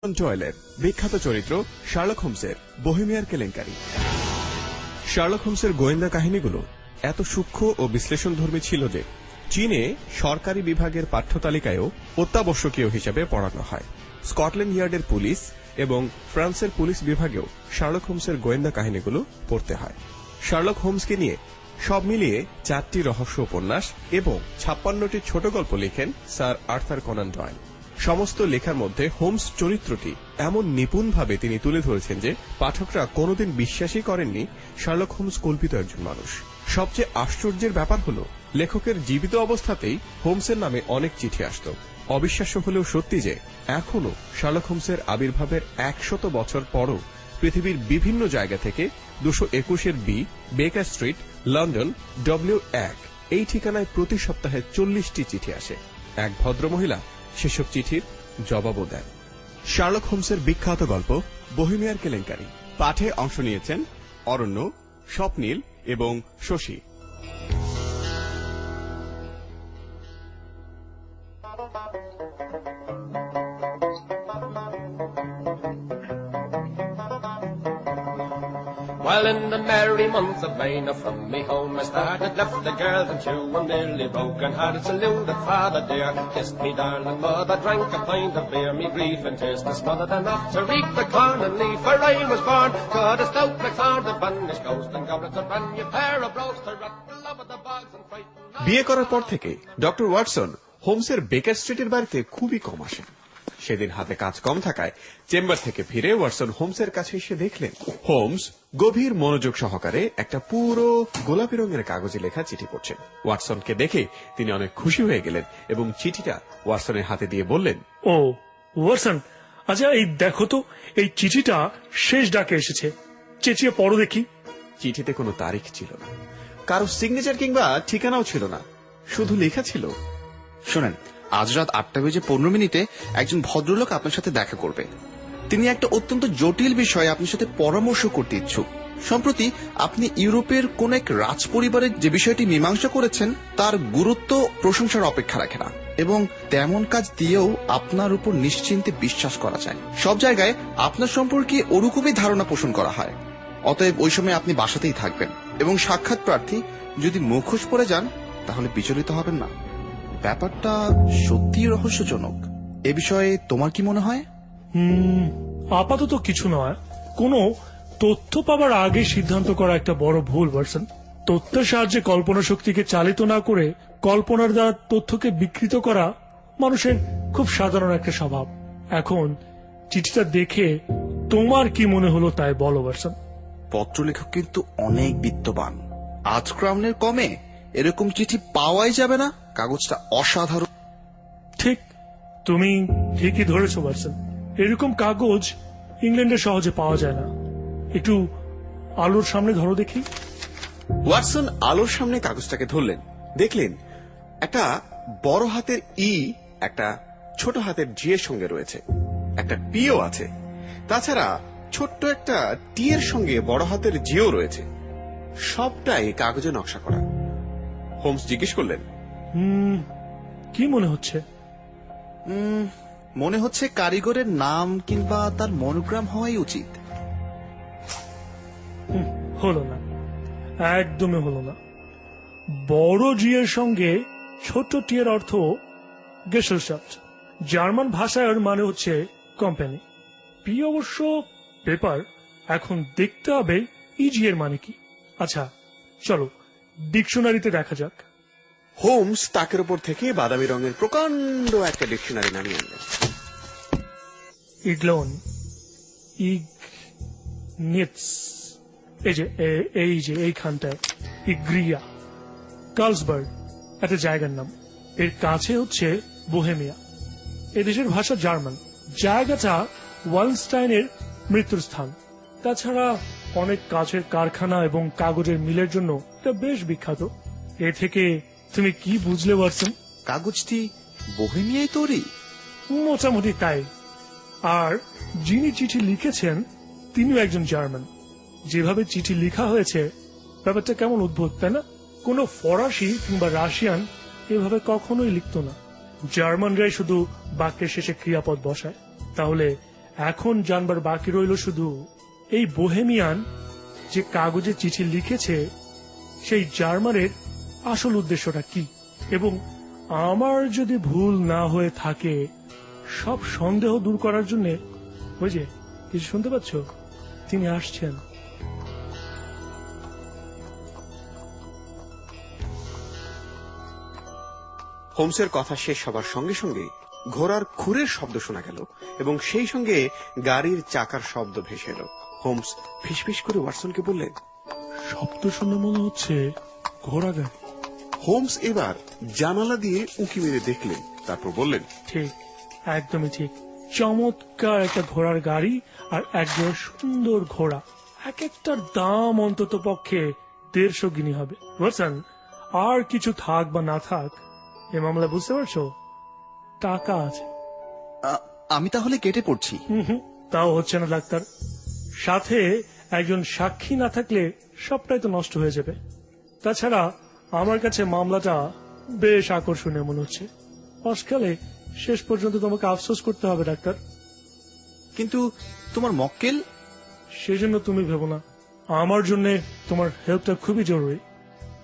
ডয়েলের বিখ্যাত চরিত্র শার্লক হোমসের বোহেমিয়ার কেলেঙ্কারি। শার্লক হোমসের গোয়েন্দা কাহিনীগুলো এত সূক্ষ্ম ও বিশ্লেষণধর্মী ছিল যে চীনে সরকারি বিভাগের পাঠ্যতালিকায়ও অত্যাবশ্যকীয় হিসেবে পড়ানো হয়। স্কটল্যান্ড ইয়ার্ডের পুলিশ এবং ফ্রান্সের পুলিশ বিভাগেও শার্লক হোমসের গোয়েন্দা কাহিনীগুলো পড়তে হয়। শার্লক হোমসকে নিয়ে সব মিলিয়ে 4টি রহস্য উপন্যাস এবং 56টি ছোট গল্প লিখেন স্যার আর্থার কনান ডয়েল। সমস্ত লেখার মধ্যে হোমস চরিত্রটি এমন নিপুণভাবে তিনি তুলে ধরেছেন যে পাঠকরা কোনোদিন বিশ্বাসই করেননি শার্লক হোমস কল্পিত একজন মানুষ। সবচেয়ে আশ্চর্যের ব্যাপার হল লেখকের জীবিত অবস্থাতেই হোমসের নামে অনেক চিঠি আসত। অবিশ্বাস্য হলেও সত্যি যে এখনও শার্লক হোমসের আবির্ভাবের 100 বছর পরও পৃথিবীর বিভিন্ন জায়গা থেকে 221 বি বেকার স্ট্রিট, লন্ডন, W1 এই ঠিকানায় প্রতি সপ্তাহে 40টি চিঠি আসে। এক ভদ্রমহিলা সেসব চিঠির জবাবও দেন। শার্লক হোমসের বিখ্যাত গল্প বোহেমিয়ার কেলেঙ্কারি পাঠে অংশ নিয়েছেন অরণ্য, স্বপ্নীল এবং Shashi. Well, in the merry month of May, now from me home I started, left the girls and two, and nearly broken hearted, saluted father dear, kissed me darling mother, drank a pint of beer, me grief and tears was smothered enough to reap the corn and leaf, for I was born, got a stout McLeod, a banished ghost, and goblets, a brand new pair of brogues to rot the love of the bogs and frighten. বিয়ে করার পর থেকে doctor Watson হোমসের বেকার স্ট্রিটের বাড়িতে খুবই কম আসেন। সেদিন হাতে কাজ কম থাকায় চেম্বার থেকে ফিরে ওয়াটসন হোমসের কাছে এসে দেখলেন হোমস গভীর মনোযোগ সহকারে একটা পুরো গোলাপি রঙের কাগজে লেখা চিঠি পড়ছেন। ওয়াটসনকে দেখে তিনি অনেক খুশি হয়ে গেলেন এবং চিঠিটা ওয়াটসনের হাতে দিয়ে বললেন, ও ওয়াটসন, আচ্ছা এই দেখো তো, এই চিঠিটা শেষ ডাকে এসেছে, চেঁচিয়ে পড়ো দেখি। চিঠিতে কোনো তারিখ ছিল না, কারো সিগনেচার কিংবা ঠিকানাও ছিল না, শুধু লেখা ছিল, শোনেন, আজ রাত 8:15 একজন ভদ্রলোক আপনার সাথে দেখা করবে। তিনি একটা অত্যন্ত জটিল বিষয়ে আপনার সাথে পরামর্শ করতে ইচ্ছুক। সম্প্রতি আপনি ইউরোপের কোন এক রাজ পরিবারের যে বিষয়টি মীমাংসা করেছেন তার গুরুত্ব প্রশংসার অপেক্ষা রাখে না, এবং তেমন কাজ দিয়েও আপনার উপর নিশ্চিন্তে বিশ্বাস করা যায়। সব জায়গায় আপনার সম্পর্কে ওরকমই ধারণা পোষণ করা হয়। অতএব ওই সময় আপনি বাসাতেই থাকবেন, এবং সাক্ষাৎ প্রার্থী যদি মুখোশ পরে যান তাহলে বিচলিত হবেন না। ব্যাপারটা সত্যি রহস্যজনক। এ বিষয়ে তোমার কি মনে হয়? আপাতত কিছু নয়। কোনো তথ্য পাবার আগে সিদ্ধান্ত করা একটা বড় ভুল ওয়াটসন। তথ্যের সাহায্যে কল্পনা শক্তিকে চালিত না করে কল্পনার দ্বারা তথ্যকে বিকৃত করা মানুষের খুব সাধারণ একটা স্বভাব। এখন চিঠিটা দেখে তোমার কি মনে হলো তাই বলো ওয়াটসন। পত্রলেখক কিন্তু অনেক বিত্তবান। আজ ক্রাউনের কমে এরকম চিঠি পাওয়াই যাবে না। কাগজটা অসাধারণ। ঠিক, তুমি ঠিকই ধরেছো ওয়াটসন। এরকম কাগজ ইংল্যান্ডে সহজে পাওয়া যায় না। একটু আলোর সামনে ধরো দেখি। ওয়াটসন আলোর সামনে কাগজটাকে ধরলেন, দেখলেন একটা বড় হাতের ই একটা ছোট হাতের জি এর সঙ্গে রয়েছে, একটা পিও আছে, তাছাড়া ছোট্ট একটা টি এর সঙ্গে বড় হাতের জিও রয়েছে। সবটাই কাগজে নকশা করা। হোমস জিজ্ঞেস করলেন, কি মনে হচ্ছে? মনে হচ্ছে কারিগরের নাম কিংবা তার মনোগ্রাম হওয়াই উচিত। হলো না, একদমই হলো না। বড় জি এর সঙ্গে ছোট টি এর অর্থ গেসেলশাফট, জার্মান ভাষায় এর মানে হচ্ছে কোম্পানি। পি অবশ্য পেপার। এখন দেখতে হবে ইজি এর মানে কি। আচ্ছা চলো ডিকশনারিতে দেখা যাক। হোমস তাকের উপর থেকে বাদামি রঙের প্রকাণ্ড একটা ডিকশনারি নামিয়ে আনলেন। ইগলোন, ইগনিটস, এই যে এইখানটায় ইগ্রিয়া, কার্লসবার্গ একটা জায়গার নাম। এর কাছে হচ্ছে বোহেমিয়া। এদেশের ভাষা জার্মান। জায়গাটা ওয়ালস্টাইনের মৃত্যুর স্থান। তাছাড়া অনেক কাচের কারখানা এবং কাগজের মিলের জন্য এটা বেশ বিখ্যাত। এ থেকে তুমি কি বুঝলে ওয়াটসন? কাগজটি বোহেমিয়ায় তৈরি? মোটামুটি তাই। আর যিনি চিঠি লিখেছেন তিনিও একজন জার্মান। যেভাবে চিঠি লেখা হয়েছে ব্যাপারটা কেমন অদ্ভুত, তাই না? কোনো ফরাসি কিংবা রাশিয়ান এভাবে কখনোই লিখত না। জার্মানরাই শুধু বাক্যের শেষে ক্রিয়াপদ বসায়। তাহলে এখন জানবার বাকি রইল শুধু এই বোহেমিয়ান যে কাগজে চিঠি লিখেছে সেই জার্মানের আসল উদ্দেশ্যটা কি, এবং আমার যদি ভুল না হয়ে থাকে সব সন্দেহ দূর করার জন্য ওই যে কিছু শুনতে পাচ্ছ, তিনি আসছেন। হোমসের কথা শেষ হবার সঙ্গে সঙ্গে ঘোড়ার খুরের শব্দ শোনা গেল এবং সেই সঙ্গে গাড়ির চাকার শব্দ ভেসে এলো। হোমস ফিসফিস করে ওয়াটসনকে বললেন, শব্দ শুনে মনে হচ্ছে ঘোড়া গাড়ি। হোমস এবার জানালা দিয়ে উঁকি মেরে দেখলেন, তারপর বললেন, ঠিক, একদমই ঠিক, চমৎকার একটা ঘোড়ার গাড়ি আর একজন সুন্দর ঘোড়া। এক একটার দাম অন্তত পক্ষে 150 গিনি হবে। ওয়াটসন, আর কিছু থাক বা না থাক, এ মামলা বুঝতে পারছো, টাকা আছে। আমি তাহলে কেটে পড়ছি। তাও হচ্ছে না ডাক্তার, সাথে একজন সাক্ষী না থাকলে সবটাই তো নষ্ট হয়ে যাবে। তাছাড়া আমার কাছে মামলাটা বেশ আকর্ষণীয় মনে হচ্ছে। অস্কালে শেষ পর্যন্ত তোমাকে আফসোস করতে হবে ডাক্তার। কিন্তু তোমার মক্কেল? সেজন্য তুমি ভেবো না, আমার জন্য তোমার হেল্পটা খুবই জরুরি।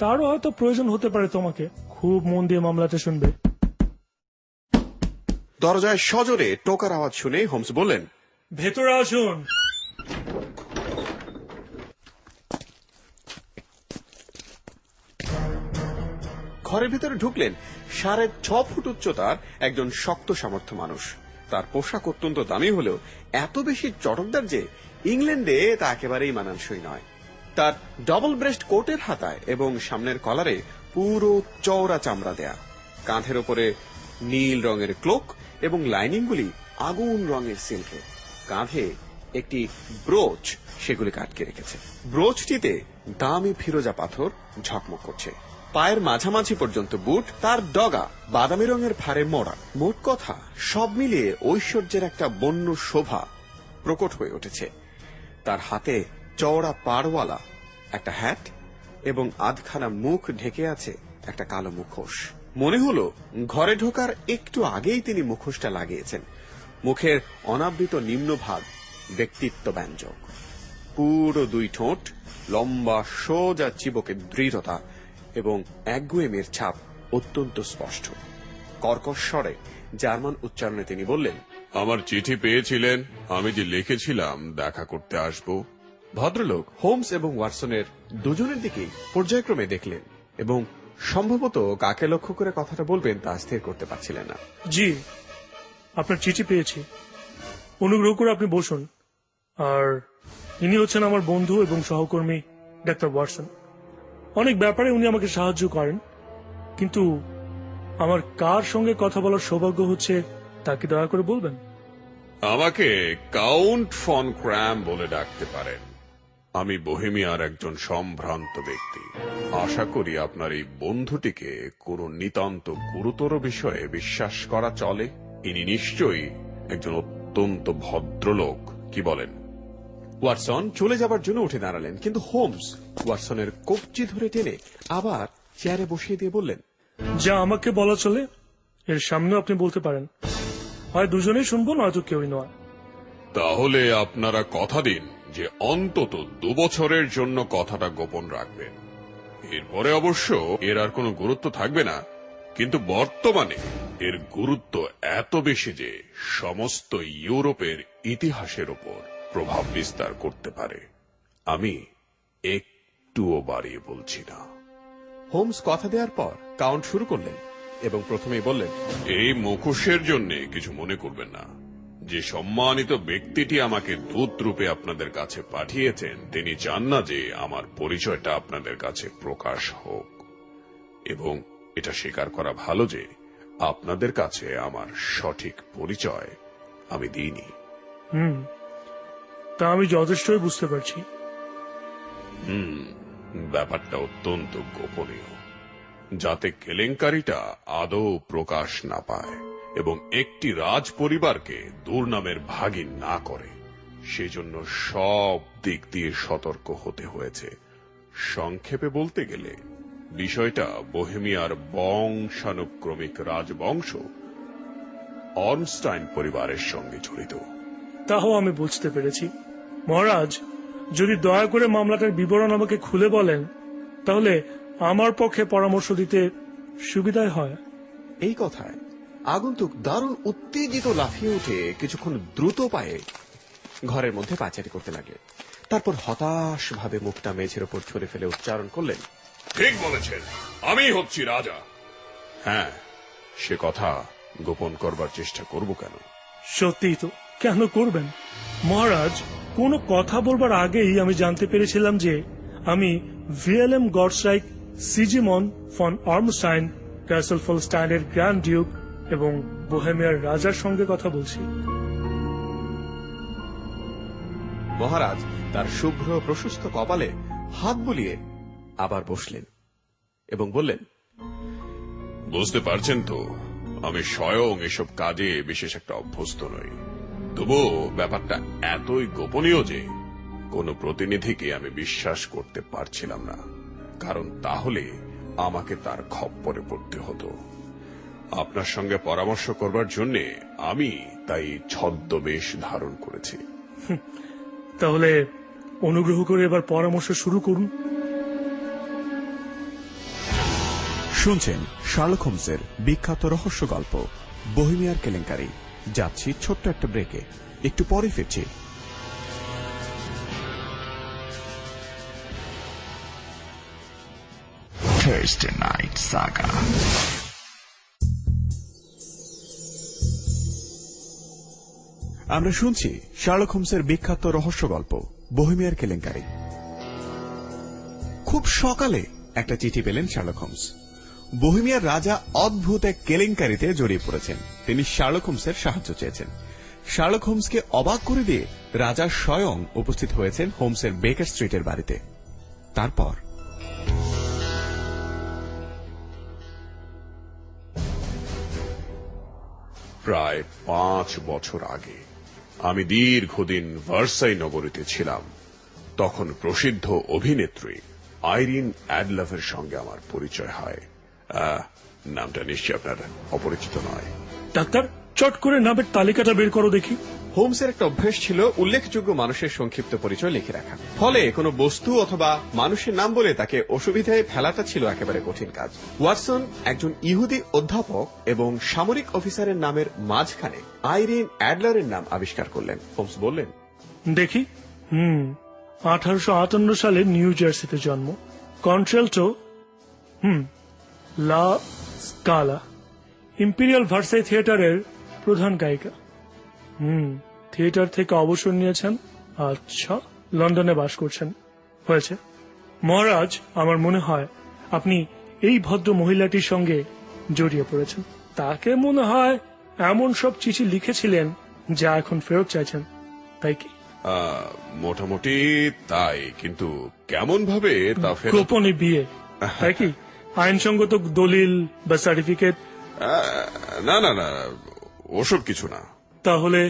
তারও হয়তো প্রয়োজন হতে পারে তোমাকে। খুব মন দিয়ে মামলাটা শুনবে। দরজায় সজোরে টোকার আওয়াজ শুনে হোমস বললেন, ভেতরে আসুন। ঘরের ভিতরে ঢুকলেন 6.5 ফুট উচ্চতার একজন শক্ত সামর্থ্য মানুষ। তার পোশাক অত্যন্ত দামি হলেও এত বেশি চটকদার যে ইংল্যান্ডে তা একেবারেই মানানসই নয়। তার ডবল ব্রেস্ট কোটের হাতায় এবং সামনের কলারে পুরো চওড়া চামড়া দেয়া, কাঁধের উপরে নীল রঙের ক্লোক এবং লাইনিংগুলি আগুন রঙের সিল্কে, কাঁধে একটি ব্রোচ সেগুলিকে আটকে রেখেছে। ব্রোচটিতে দামি ফিরোজা পাথর ঝকমক করছে। পায়ের মাঝামাঝি পর্যন্ত বুট, তার ডগা বাদামি রঙের ফারে মোড়া। মোট কথা সব মিলিয়ে ঐশ্বর্যের একটা বন্য শোভা প্রকট হয়ে উঠেছে। তার হাতে চওড়া পাড়ওয়ালা একটা হ্যাট এবং আধখানা মুখ ঢেকে আছে একটা কালো মুখোশ। মনে হলো ঘরে ঢোকার একটু আগেই তিনি মুখোশটা লাগিয়েছেন। মুখের অনাবৃত নিম্নভাগ ব্যক্তিত্ব ব্যঞ্জক। পুরো 2 ঠোঁট, লম্বা সোজা চিবকের দৃঢ়তা এবং একগুঁয়েমির ছাপ অত্যন্ত স্পষ্ট। কর্কশ স্বরে জার্মান উচ্চারণে তিনি বললেন, আমার চিঠি পেয়েছিলেন, আমি যে লিখেছিলাম দেখা করতে আসব। ভদ্রলোক হোমস এবং ওয়াটসনের দুজনের দিকেই পর্যায়ক্রমে দেখলেন এবং সম্ভবত কাকে লক্ষ্য করে কথাটা বলবেন তা স্থির করতে পারছিলেন না। জি, আপনার চিঠি পেয়েছি। অনুগ্রহ করে আপনি বসুন। আর ইনি হচ্ছেন আমার বন্ধু এবং সহকর্মী ডাক্তার ওয়াটসন। অনেক ব্যাপারে উনি আমাকে সাহায্য করেন, কিন্তু আমার কার সঙ্গে কথা বলার সৌভাগ্য হচ্ছে তা কি দয়া করে বলবেন? আমাকে কাউন্ট ফন ক্র্যাম বলে ডাকতে পারেন। আমি বোহেমিয়ার একজন সম্ভ্রান্ত ব্যক্তি। আশা করি আপনার এই বন্ধুটিকে কোনো নিতান্ত গুরুতর বিষয়ে বিশ্বাস করা চলে। ইনি নিশ্চয়ই একজন অত্যন্ত ভদ্রলোক, কি বলেন? ওয়াটসন চলে যাবার জন্য উঠে দাঁড়ালেন, কিন্তু হোমস ওয়াটসনের কবজি ধরে টেনে আবার চেয়ারে বসিয়ে দিয়ে বললেন, যা আমাকে বলা চলে এর সামনেও আপনি বলতে পারেন। হয় দুজনেই শুনবো, নয়তো কেউই নয়। তাহলে আপনারা কথা দিন যে অন্তত 2 বছরের জন্য কথাটা গোপন রাখবেন। এরপরে অবশ্য এর আর কোনো গুরুত্ব থাকবে না, কিন্তু বর্তমানে এর গুরুত্ব এত বেশি যে সমস্ত ইউরোপের ইতিহাসের উপর প্রভাব বিস্তার করতে পারে। আমি একটুও বাড়িয়ে বলছি না। হোমস কথা দেওয়ার পর কাউন্ট শুরু করলেন এবং প্রথমেই বললেন, এই মুখোশের জন্য কিছু মনে করবেন না। যে সম্মানিত ব্যক্তিটি আমাকে দূত রূপে আপনাদের কাছে পাঠিয়েছেন, তিনি চান না যে আমার পরিচয়টা আপনাদের কাছে প্রকাশ হোক, এবং এটা স্বীকার করা ভালো যে আপনাদের কাছে আমার সঠিক পরিচয় আমি দিইনি। তা আমি যথেষ্টই বুঝতে পারছি। ব্যাপারটা অত্যন্ত গোপনীয়, যাতে কেলেঙ্কারিটা আদৌ প্রকাশ না পায় এবং একটি রাজ পরিবারকে দুর্নামের ভাগী না করে, সেজন্য সব দিক দিয়ে সতর্ক হতে হয়েছে। সংক্ষেপে বলতে গেলে বিষয়টা বোহেমিয়ার বংশানুক্রমিক রাজবংশ অর্নস্টাইন পরিবারের সঙ্গে জড়িত। তাও আমি বুঝতে পেরেছি। মহারাজ, যদি দয়া করে মামলাটার বিবরণ আমাকে খুলে বলেন তাহলে আমার পক্ষে পরামর্শ দিতে সুবিধাই হয়। এই কথায় আগন্তুক দারুণ উত্তেজিত লাফিয়ে উঠে কিছুক্ষণ দ্রুত পায়ে ঘরের মধ্যে পাচারি করতে লাগলেন। তারপর হতাশ ভাবে মুখটা মেঝের উপর ছড়ে ফেলে উচ্চারণ করলেন, ঠিক বলেছেন, আমি হচ্ছি রাজা। হ্যাঁ, সে কথা গোপন করবার চেষ্টা করব কেন? সত্যিই তো, কেন করবেন মহারাজ? কোনো কথা বলবার আগেই আমি জানতে পেরেছিলাম যে আমি ভিএলএম গডস্রাইক সিজিমন ফন আর্মস্টাইন ক্যাসেলফলস্টাইনের গ্র্যান্ড ডিউক এবং বোহেমিয়ার রাজার সঙ্গে কথা বলছি। মহারাজ তার শুভ্র প্রশস্ত কপালে হাত বুলিয়ে আবার বসলেন এবং বললেন, বুঝতে পারছেন তো, আমি স্বয়ং এসব কাজে বিশেষ একটা অভ্যস্ত নই। তবুও ব্যাপারটা এতই গোপনীয় যে কোনো প্রতিনিধিকে আমি বিশ্বাস করতে পারছিলাম না, কারণ তাহলে আমাকে তার খপ্পরে পড়তে হতো। আপনার সঙ্গে পরামর্শ করবার জন্যে আমি তাই ছদ্মবেশ ধারণ করেছি। তাহলে অনুগ্রহ করে এবার পরামর্শ শুরু করুন। শুনছেন শার্লক হোমসের বিখ্যাত রহস্য গল্প বোহেমিয়ার কেলেঙ্কারি। যাচ্ছি ছোট্ট একটা ব্রেকে, একটু পরে ফিরছি। Thursday Night Saga. আমরা শুনছি শার্লক হোমসের বিখ্যাত রহস্য গল্প বোহেমিয়ার কেলেঙ্কারি। খুব সকালে একটা চিঠি পেলেন শার্লক হোমস। বোহেমিয়ার রাজা অদ্ভুত এক কেলেঙ্কারিতে জড়িয়ে পড়েছেন। তিনি শার্লক হোমসের সাহায্য চেয়েছেন। শার্লক হোমসকে অবাক করে দিয়ে রাজা স্বয়ং উপস্থিত হয়েছেন হোমসের বেকার স্ট্রিটের বাড়িতে। তারপর প্রায় 5 বছর আগে আমি দীর্ঘদিন ভার্সাই নগরীতে ছিলাম। তখন প্রসিদ্ধ অভিনেত্রী আইরিন অ্যাডলাফের সঙ্গে আমার পরিচয় হয়। নামটা নিশ্চয়ই আপনার অপরিচিত নয়। ডাক্তার, চট করে নামের তালিকাটা বের করো দেখি। হোমসের একটা অভ্যাস ছিল উল্লেখযোগ্য মানুষের সংক্ষিপ্ত পরিচয় লিখে রাখা। ফলে কোনো বস্তু অথবা মানুষের নাম বলে তাকে অসুবিধায় ফেলাটা ছিল একেবারে কঠিন কাজ। ওয়াটসন একজন ইহুদি অধ্যাপক এবং সামরিক অফিসারের নামের মাঝখানে আইরিন অ্যাডলারের নাম আবিষ্কার করলেন। হোমস বললেন, দেখি। 1858 সালে নিউ জার্সিতে জন্ম। কন্ট্রেল্টো, লা স্কালা, ইম্পেরিয়াল ভার্সাই থিয়েটারের প্রধান গায়িকা। থিয়েটার থেকে অবসর নিয়েছেন। আচ্ছা, লন্ডনে বাস করছেন। হয়েছে মহারাজ, আমার মনে হয় আপনি এই ভদ্র মহিলাটির সঙ্গে জড়িয়ে পড়েছেন। তাকে মনে হয় এমন সব চিঠি লিখেছিলেন যা এখন ফেরত চাইছেন, তাই কি? মোটামুটি তাই, কিন্তু কেমন ভাবে তা ফেরত? গোপনে বিয়ে, তাই কি? আইনসঙ্গত দলিল বা সার্টিফিকেট? না না না, ওসব কিছু না। তাহলে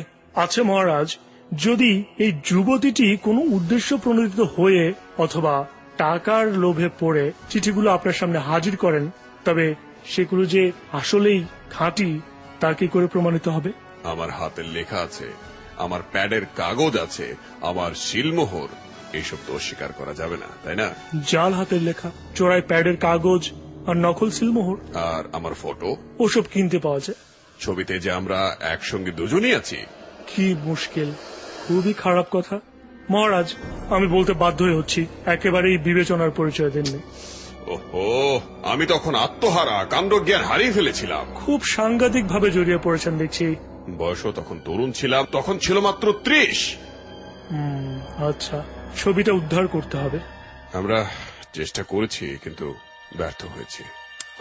আছে মহারাজ, যদি এই যুবতীটি কোনো উদ্দেশ্য প্রণোদিত হয়ে অথবা টাকার লোভে পড়ে চিঠিগুলো আপনার সামনে হাজির করেন, তবে সেগুলো যে আসলেই খাঁটি তা কি করে প্রমাণিত হবে? আমার হাতের লেখা আছে, আমার প্যাডের কাগজ আছে, আমার সিলমোহর, এইসব তো অস্বীকার করা যাবে না, তাই না? জাল হাতের লেখা, চোরাই প্যাডের কাগজ আর নকল সিলমোহর, আর আমার ফটো, ওসব কিনতে পাওয়া যায়। ছবিতে যে আমরা একসঙ্গে দুজনই আছি। কি মুশকিল, খুবই খারাপ কথা। মহারাজ, আমি বলতে বাধ্য হয়ে হচ্ছি, একেবারেই বিবেচনার পরিচয় দেননি। ওহো, আমি তখন আত্মহারা, কাণ্ডজ্ঞান হারিয়ে ফেলেছিলাম। খুব সাংঘাতিক ভাবে জড়িয়ে পড়েছেন দেখছি। বয়সও তখন তরুণ ছিলাম, তখন ছিল মাত্র 30। আচ্ছা, ছবিটা উদ্ধার করতে হবে। আমরা চেষ্টা করেছি, কিন্তু ব্যর্থ হয়েছি।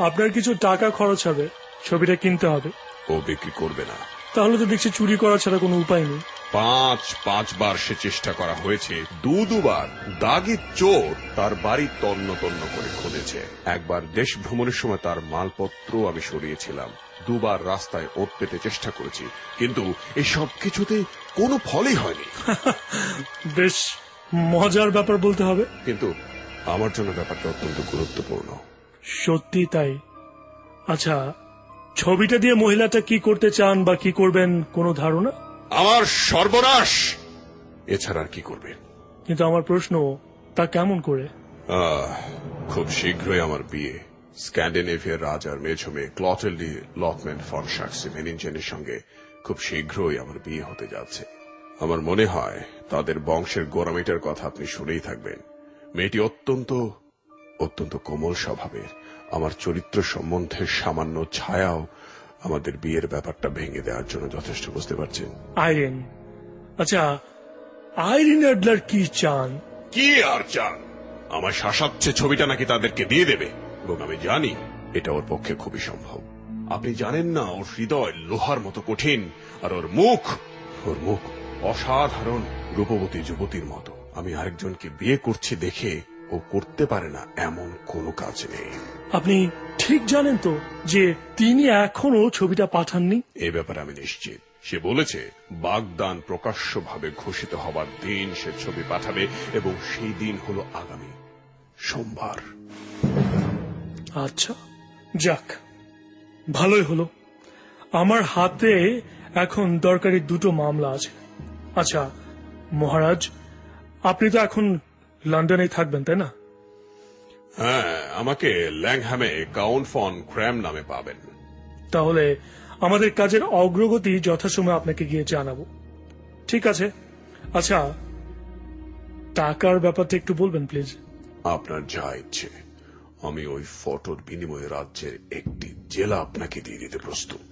আপনার কিছু টাকা খরচ হবে, ছবিটা কিনতে হবে। ও বিক্রি করবে না। তাহলে তো দেখছি চুরি করা ছাড়া কোনো উপায় নেই। 5 সে চেষ্টা করা হয়েছে, দুবার দাগি চোর তার বাড়ি তন্ন তন্ন করে খুঁজেছে। একবার দেশ ভ্রমণের সময় তার মালপত্র আমি সরিয়েছিলাম। 2 বার রাস্তায় ওত পেতে চেষ্টা করেছি, কিন্তু এই সব কিছুতে কোনো ফলই হয়নি। বেশ মজার ব্যাপার বলতে হবে। কিন্তু আমার জন্য ব্যাপারটা অত্যন্ত গুরুত্বপূর্ণ। সত্যি তাই। আচ্ছা, ছবিটা দিয়ে মহিলাটা কি করতে চান বা কি করবেন কোনো ধারণা? আমার সর্বনাশ। এছাড়া আর কি করবেন? কিন্তু আমার প্রশ্ন, তা কেমন করে? খুব শীঘ্রই আমার বিয়ে স্ক্যান্ডিনেভিয়ার রাজার মেঝো মেয়ে ক্লটেলডি লথম্যান ফন সাক্সি মেনিনজেনের সঙ্গে খুব শীঘ্রই আমার বিয়ে হতে যাচ্ছে। আমার মনে হয় তাদের বংশের গোড়ামিটার কথা আপনি শুনেই থাকবেন। মেয়েটি অত্যন্ত অত্যন্ত কোমল স্বভাবের। আমার চরিত্র সম্বন্ধে সামান্য ছায়াও আমাদের বিয়ের ব্যাপারটা ভেঙে দেওয়ার জন্য যথেষ্ট, বুঝতে পারছেন? আইরিন, আচ্ছা আইরিন অ্যাডলার কি চান? কি আর চান? আমার শাসাচ্ছে ছবিটা নাকি তাদেরকে দিয়ে দেবে, এবং আমি জানি এটা ওর পক্ষে খুবই সম্ভব। আপনি জানেন না, ওর হৃদয় লোহার মতো কঠিন, আর ওর মুখ অসাধারণ রূপবতী যুবতীর মতো। আমি আরেকজনকে বিয়ে করছি দেখে ও করতে পারে না এমন কোনো কাজ নেই। আপনি ঠিক জানেন তো যে তিনি এখনো ছবিটা পাঠাননি? এ ব্যাপারে আমি নিশ্চিত। সে বলেছে বাগদান প্রকাশ্যভাবে ঘোষিত হবার দিন সে ছবি পাঠাবে, এবং সেই দিন হলো আগামী সোমবার। আচ্ছা, যাক, ভালোই হলো। আমার হাতে এখন দরকারি দুটো মামলা আছে। আচ্ছা মহারাজ, আপনি তো এখন লন্ডনেই থাকবেন, তাই না? হ্যাঁ, আমাকে ল্যাংহ্যামে কাউন্ট ফন ক্র্যাম নামে পাবেন। তাহলে আমাদের কাজের অগ্রগতি যথাসময়ে আপনাকে গিয়ে জানাবো। ঠিক আছে। আচ্ছা, টাকার ব্যাপারটা একটু বলবেন প্লিজ। আপনার যা ইচ্ছে। আমি ওই ফটোর বিনিময়ে রাজ্যের একটি জেলা আপনাকে দিয়ে দিতে প্রস্তুত।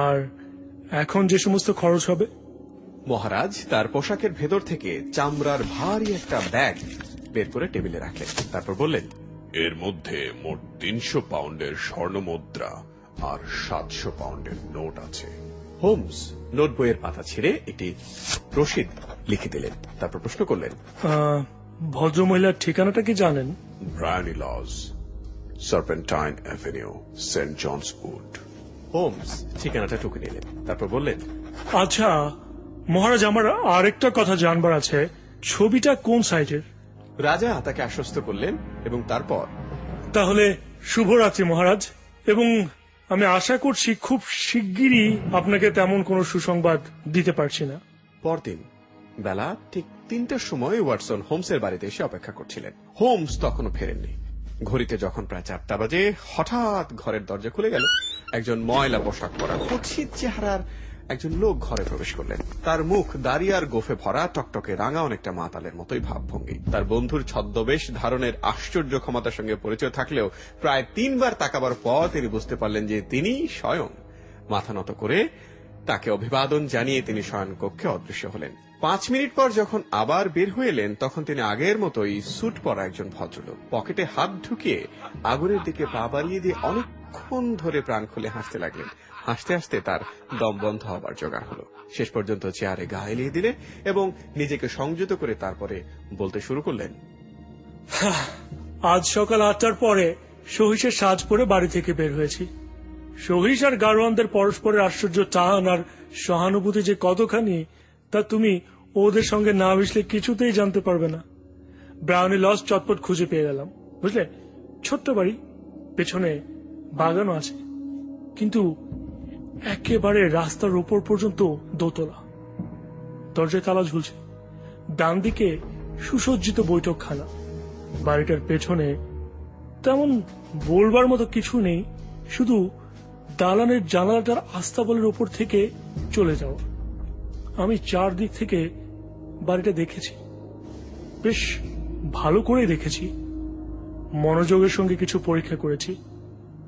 আর এখন যে সমস্ত খরচ হবে? মহারাজ তার পোশাকের ভেতর থেকে চামড়ার ভারী একটা ব্যাগ বের করে টেবিলে রাখলেন। তারপর বললেন, এর মধ্যে মোট 300 পাউন্ডের স্বর্ণ মুদ্রা আর 700 পাউন্ডের নোট আছে। হোমস নোট বইয়ের পাতা ছিঁড়ে একটি রসিদ লিখে দিলেন। তারপর প্রশ্ন করলেন, ভদ্রমহিলার ঠিকানাটা কি জানেন? Briony Lodge, Serpentine Avenue, Saint John's Wood. Holmes ঠিকানাটা টুকে নিলেন। তারপর বললেন, আচ্ছা মহারাজ, আমার আরেকটা কথা জানবার আছে। ছবিটা কোন সাইজের? রাজা তাকে আশ্বস্ত করলেন এবং তারপর, তাহলে শুভরাত্রি মহারাজ, এবং আমি আশা করছি খুব শিগগিরই আপনাকে তেমন কোনো সুসংবাদ দিতে পারছি না। পরদিন বেলা ঠিক 3টার সময় ওয়াটসন হোমসের বাড়িতে এসে অপেক্ষা করছিলেন। হোমস তখনও ফেরেননি। ঘড়িতে যখন প্রায় 4টা বাজে, হঠাৎ ঘরের দরজা খুলে গেল। একজন ময়লা পোশাক পরা কুৎসিত চেহারার একজন লোক ঘরে প্রবেশ করলেন। তার মুখ দাড়ি আর গোফে ভরা, টকটকে রাঙা, অনেকটা মাতালের মতোই ভাবভঙ্গি। তার বন্ধুর ছদ্মবেশ ধারণের আশ্চর্য ক্ষমতার সঙ্গে পরিচয় থাকলেও প্রায় 3 বার তাকাবার পর তিনি বুঝতে পারলেন যে তিনি স্বয়ং। মাথা নত করে তাকে অভিবাদন জানিয়ে তিনি শয়নকক্ষে অদৃশ্য হলেন। 5 মিনিট পর যখন আবার বের হয়ে এলেন, তখন তিনি আগের মতোই স্যুট পরা একজন ভদ্রলোক। পকেটে হাত ঢুকিয়ে আগুনের দিকে পা বাড়িয়ে দিয়ে অনেকক্ষণ ধরে প্রাণ খুলে হাসতে লাগলেন। হাসতে হাসতে তার দম বন্ধ হবার জোগাড় হলো। শেষ পর্যন্ত চেয়ারে গা এলিয়ে দিলেন এবং নিজেকে সংযত করে তারপরে বলতে শুরু করলেন, আজ সকাল 8টার পরে সহিসের সাজ পরে বাড়ি থেকে বের হয়েছি। সহিস আর গারোয়ানদের পরস্পরের আশ্চর্য টান আর সহানুভূতি যে কতখানি, তা তুমি ওদের সঙ্গে না মিশলে কিছুতেই জানতে পারবে না। ব্রাউনি লজ চটপট খুঁজে পেয়ে গেলাম, বুঝলে। ছোট্ট বাড়ি, পেছনে বাগানও আছে, কিন্তু একেবারে রাস্তার উপর পর্যন্ত দোতলা। দরজায় তালা ঝুলছে। ডান দিকে সুসজ্জিত বৈঠকখানা। বাড়িটার পেছনে তেমন বলবার মতো কিছু নেই, শুধু দালানের জানালাটার আস্তাবলের উপর থেকে চলে যাওয়া। আমি চারদিক থেকে বাড়িটা দেখেছি, বেশ ভালো করে দেখেছি। মনোযোগের সঙ্গে কিছু পরীক্ষা করেছি,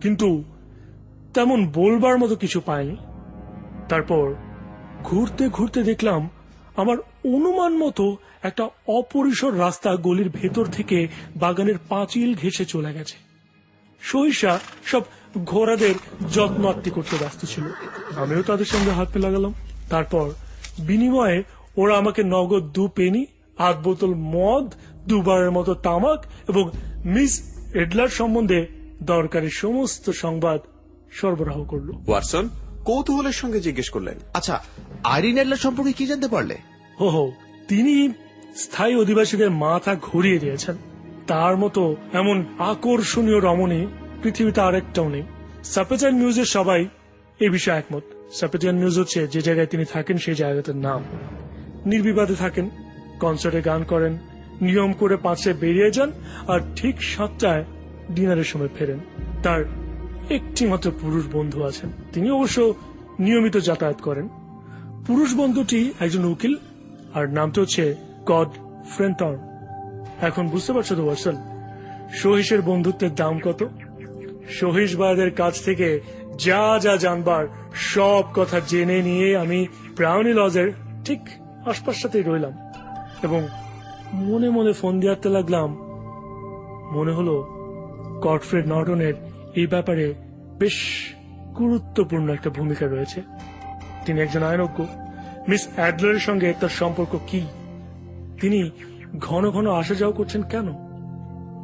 কিন্তু তেমন বলবার মতো কিছু পাইনি। তারপর ঘুরতে ঘুরতে দেখলাম আমার অনুমান মতো একটা অপরিসর রাস্তা গলির ভেতর থেকে বাগানের পাঁচিল ঘেঁষে চলে গেছে। সহিসা সব ঘোড়াদের যত্ন আত্তি করতে ব্যস্ত ছিল। আমিও তাদের সঙ্গে হাত পে লাগালাম। তারপর বিনিময়ে ওরা আমাকে নগদ 2 পেনি, 8 বোতল মদ, 2 বারের মতো তামাক এবং মিস এডলার সম্বন্ধে দরকারি সমস্ত সংবাদ সরবরাহ করল। ওয়াটসন কৌতূহলের সঙ্গে জিজ্ঞেস করলেন, আচ্ছা, আইরিন অ্যাডলার সম্পর্কে কি জানতে পারলে? হো, তিনি স্থায়ী অধিবাসীদের মাথা ঘুরিয়ে দিয়েছেন। তার মতো এমন আকর্ষণীয় রমণী পৃথিবীতে আরেকটাও নেই। সাপেচার নিউজের সবাই এ বিষয়ে একমত। সাপেটিয়ান নিউজ হচ্ছে যে জায়গায় তিনি থাকেন সেই জায়গাটার নাম। নির্বিবাদে থাকেন, কনসার্টে গান করেন, নিয়ম করে 5টায় বেরিয়ে যান আর ঠিক 7টায় ডিনারের সময় ফেরেন। তার একটি মাত্র পুরুষ বন্ধু আছেন, তিনি অবশ্য নিয়মিত যাতায়াত করেন। পুরুষ বন্ধুটি একজন উকিল আর নামটা হচ্ছে গড ফ্রেন্টন। এখন বুঝতে পারছো তো ওয়াটসন, সহিসের বন্ধুত্বের দাম কত? সহিস ভাইদের কাছ থেকে যা যা জানবার সব কথা জেনে নিয়ে আমি ব্রাউনি লজের ঠিক আশপাশটাতেই রইলাম এবং মনে মনে ফোন দিতে লাগলাম। মনে হলো গডফ্রেড নর্টনের এই ব্যাপারে বেশ গুরুত্বপূর্ণ একটা ভূমিকা রয়েছে। তিনি একজন আইনজ্ঞ। মিস অ্যাডলারের সঙ্গে তার সম্পর্ক কি? তিনি ঘন ঘন আসা যাওয়া করছেন কেন?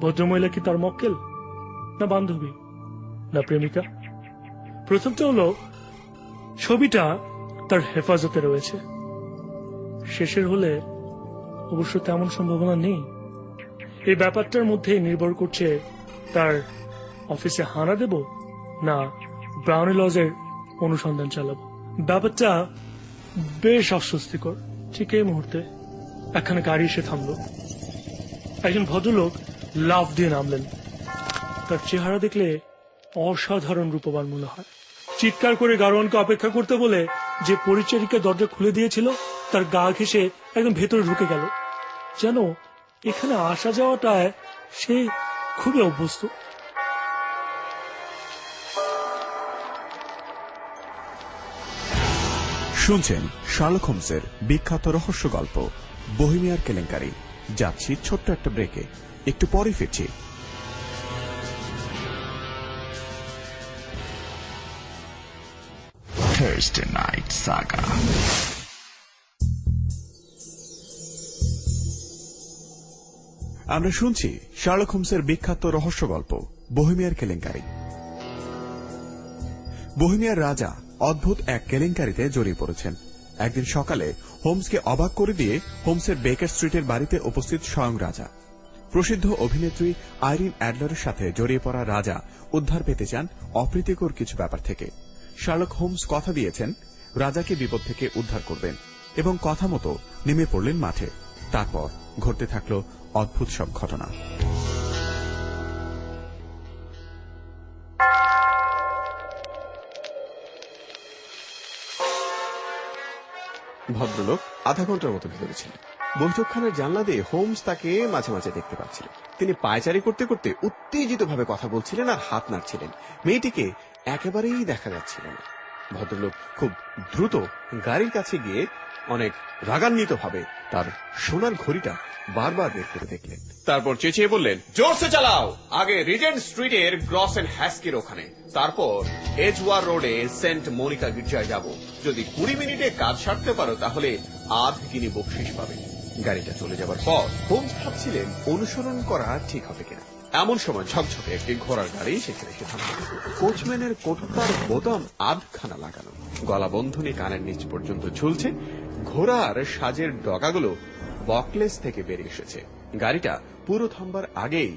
ভদ্রমহিলা কি তার মক্কেল, না বান্ধবী, না প্রেমিকা? প্রথমটা হলো ছবিটা তার হেফাজতে রয়েছে। শেষের হলে অবশ্য তেমন সম্ভাবনা নেই। এই ব্যাপারটার মধ্যে নির্ভর করছে তার অফিসে হানা দেব না ব্রাউনি লজের অনুসন্ধান চালাবো। ব্যাপারটা বেশ অস্বস্তিকর। ঠিক এই মুহূর্তে একখানে গাড়ি এসে থামলো। একজন ভদ্রলোক লাফ দিয়ে নামলেন। তার চেহারা দেখলে অসাধারণ রূপবান মনে হয়। চিৎকার করে গাড়োয়ানকে অপেক্ষা করতে বলে যে পরিচারিকা দরজা খুলে দিয়েছিল তার গা ঘেঁষে একদম ভেতরে ঢুকে গেল, যেন এখানে আসা যাওয়াটায় সে খুবই অভ্যস্ত। শুনছেন শার্লক হোমসের বিখ্যাত রহস্য গল্প বোহেমিয়ার কেলেঙ্কারি। যাচ্ছি ছোট্ট একটা ব্রেকে, একটু পরে ফিরছি। Thursday Night Saga. আমরা শুনছি শার্লক হোমসের বিখ্যাত রহস্য গল্প বোহেমিয়ার কেলেঙ্কারি। বোহেমিয়ার রাজা অদ্ভুত এক কেলেঙ্কারিতে জড়িয়ে পড়েছেন। একদিন সকালে হোমসকে অবাক করে দিয়ে হোমসের বেকার স্ট্রিটের বাড়িতে উপস্থিত স্বয়ং রাজা। প্রসিদ্ধ অভিনেত্রী আইরিন অ্যাডলারের সাথে জড়িয়ে পড়া রাজা উদ্ধার পেতে চান অপ্রীতিকর কিছু ব্যাপার থেকে। শার্লক হোমস কথা দিয়েছেন রাজাকে বিপদ থেকে উদ্ধার করবেন এবং কথা মতো নেমে পড়লেন মাঠে। তারপর ঘটতে থাকল অদ্ভুত সব ঘটনা। ভদ্রলোক আধা ঘন্টার মতো ভেতরে ছিলেন। বৈঠকখানার জানলা দিয়ে হোমস তাকে মাঝে মাঝে দেখতে পাচ্ছিলেন। তিনি পায়চারি করতে করতে উত্তেজিত ভাবে কথা বলছিলেন আর হাত নাড়ছিলেন। মেয়েটিকে একেবারেই দেখা যাচ্ছিল না। ভদ্রলোক খুব দ্রুত গাড়ির কাছে গিয়ে অনেক রাগান্বিত ভাবে তার সোনার ঘড়িটা বারবার বের করে দেখলেন। তারপর চেঁচিয়ে বললেন, জোরসে চালাও, আগে রিজেন্ট স্ট্রিটের গ্রস এন্ড হ্যাস্কির ওখানে, তারপর এজওয়ার রোডে সেন্ট মনিকা গির্জায় যাব। যদি 20 মিনিটে কাজ সারতে পারো তাহলে আধ গিনি বকশিস পাবে। গাড়িটা চলে যাবার পর হোমস ভাবছিলেন অনুসরণ করা ঠিক হবে কিনা। এমন সময় ঝকঝকে একটি ঘোড়ার গাড়ি সেখানে এসে থামল। কোচম্যানের কোটটার বোতাম আধখানা লাগানো, গলা বন্ধনী কানের নিচ পর্যন্ত ঝুলছে। ঘোড়ার সাজের ডগাগুলো বকলেস থেকে বেরিয়ে এসেছে। গাড়িটা পুরো থামবার আগেই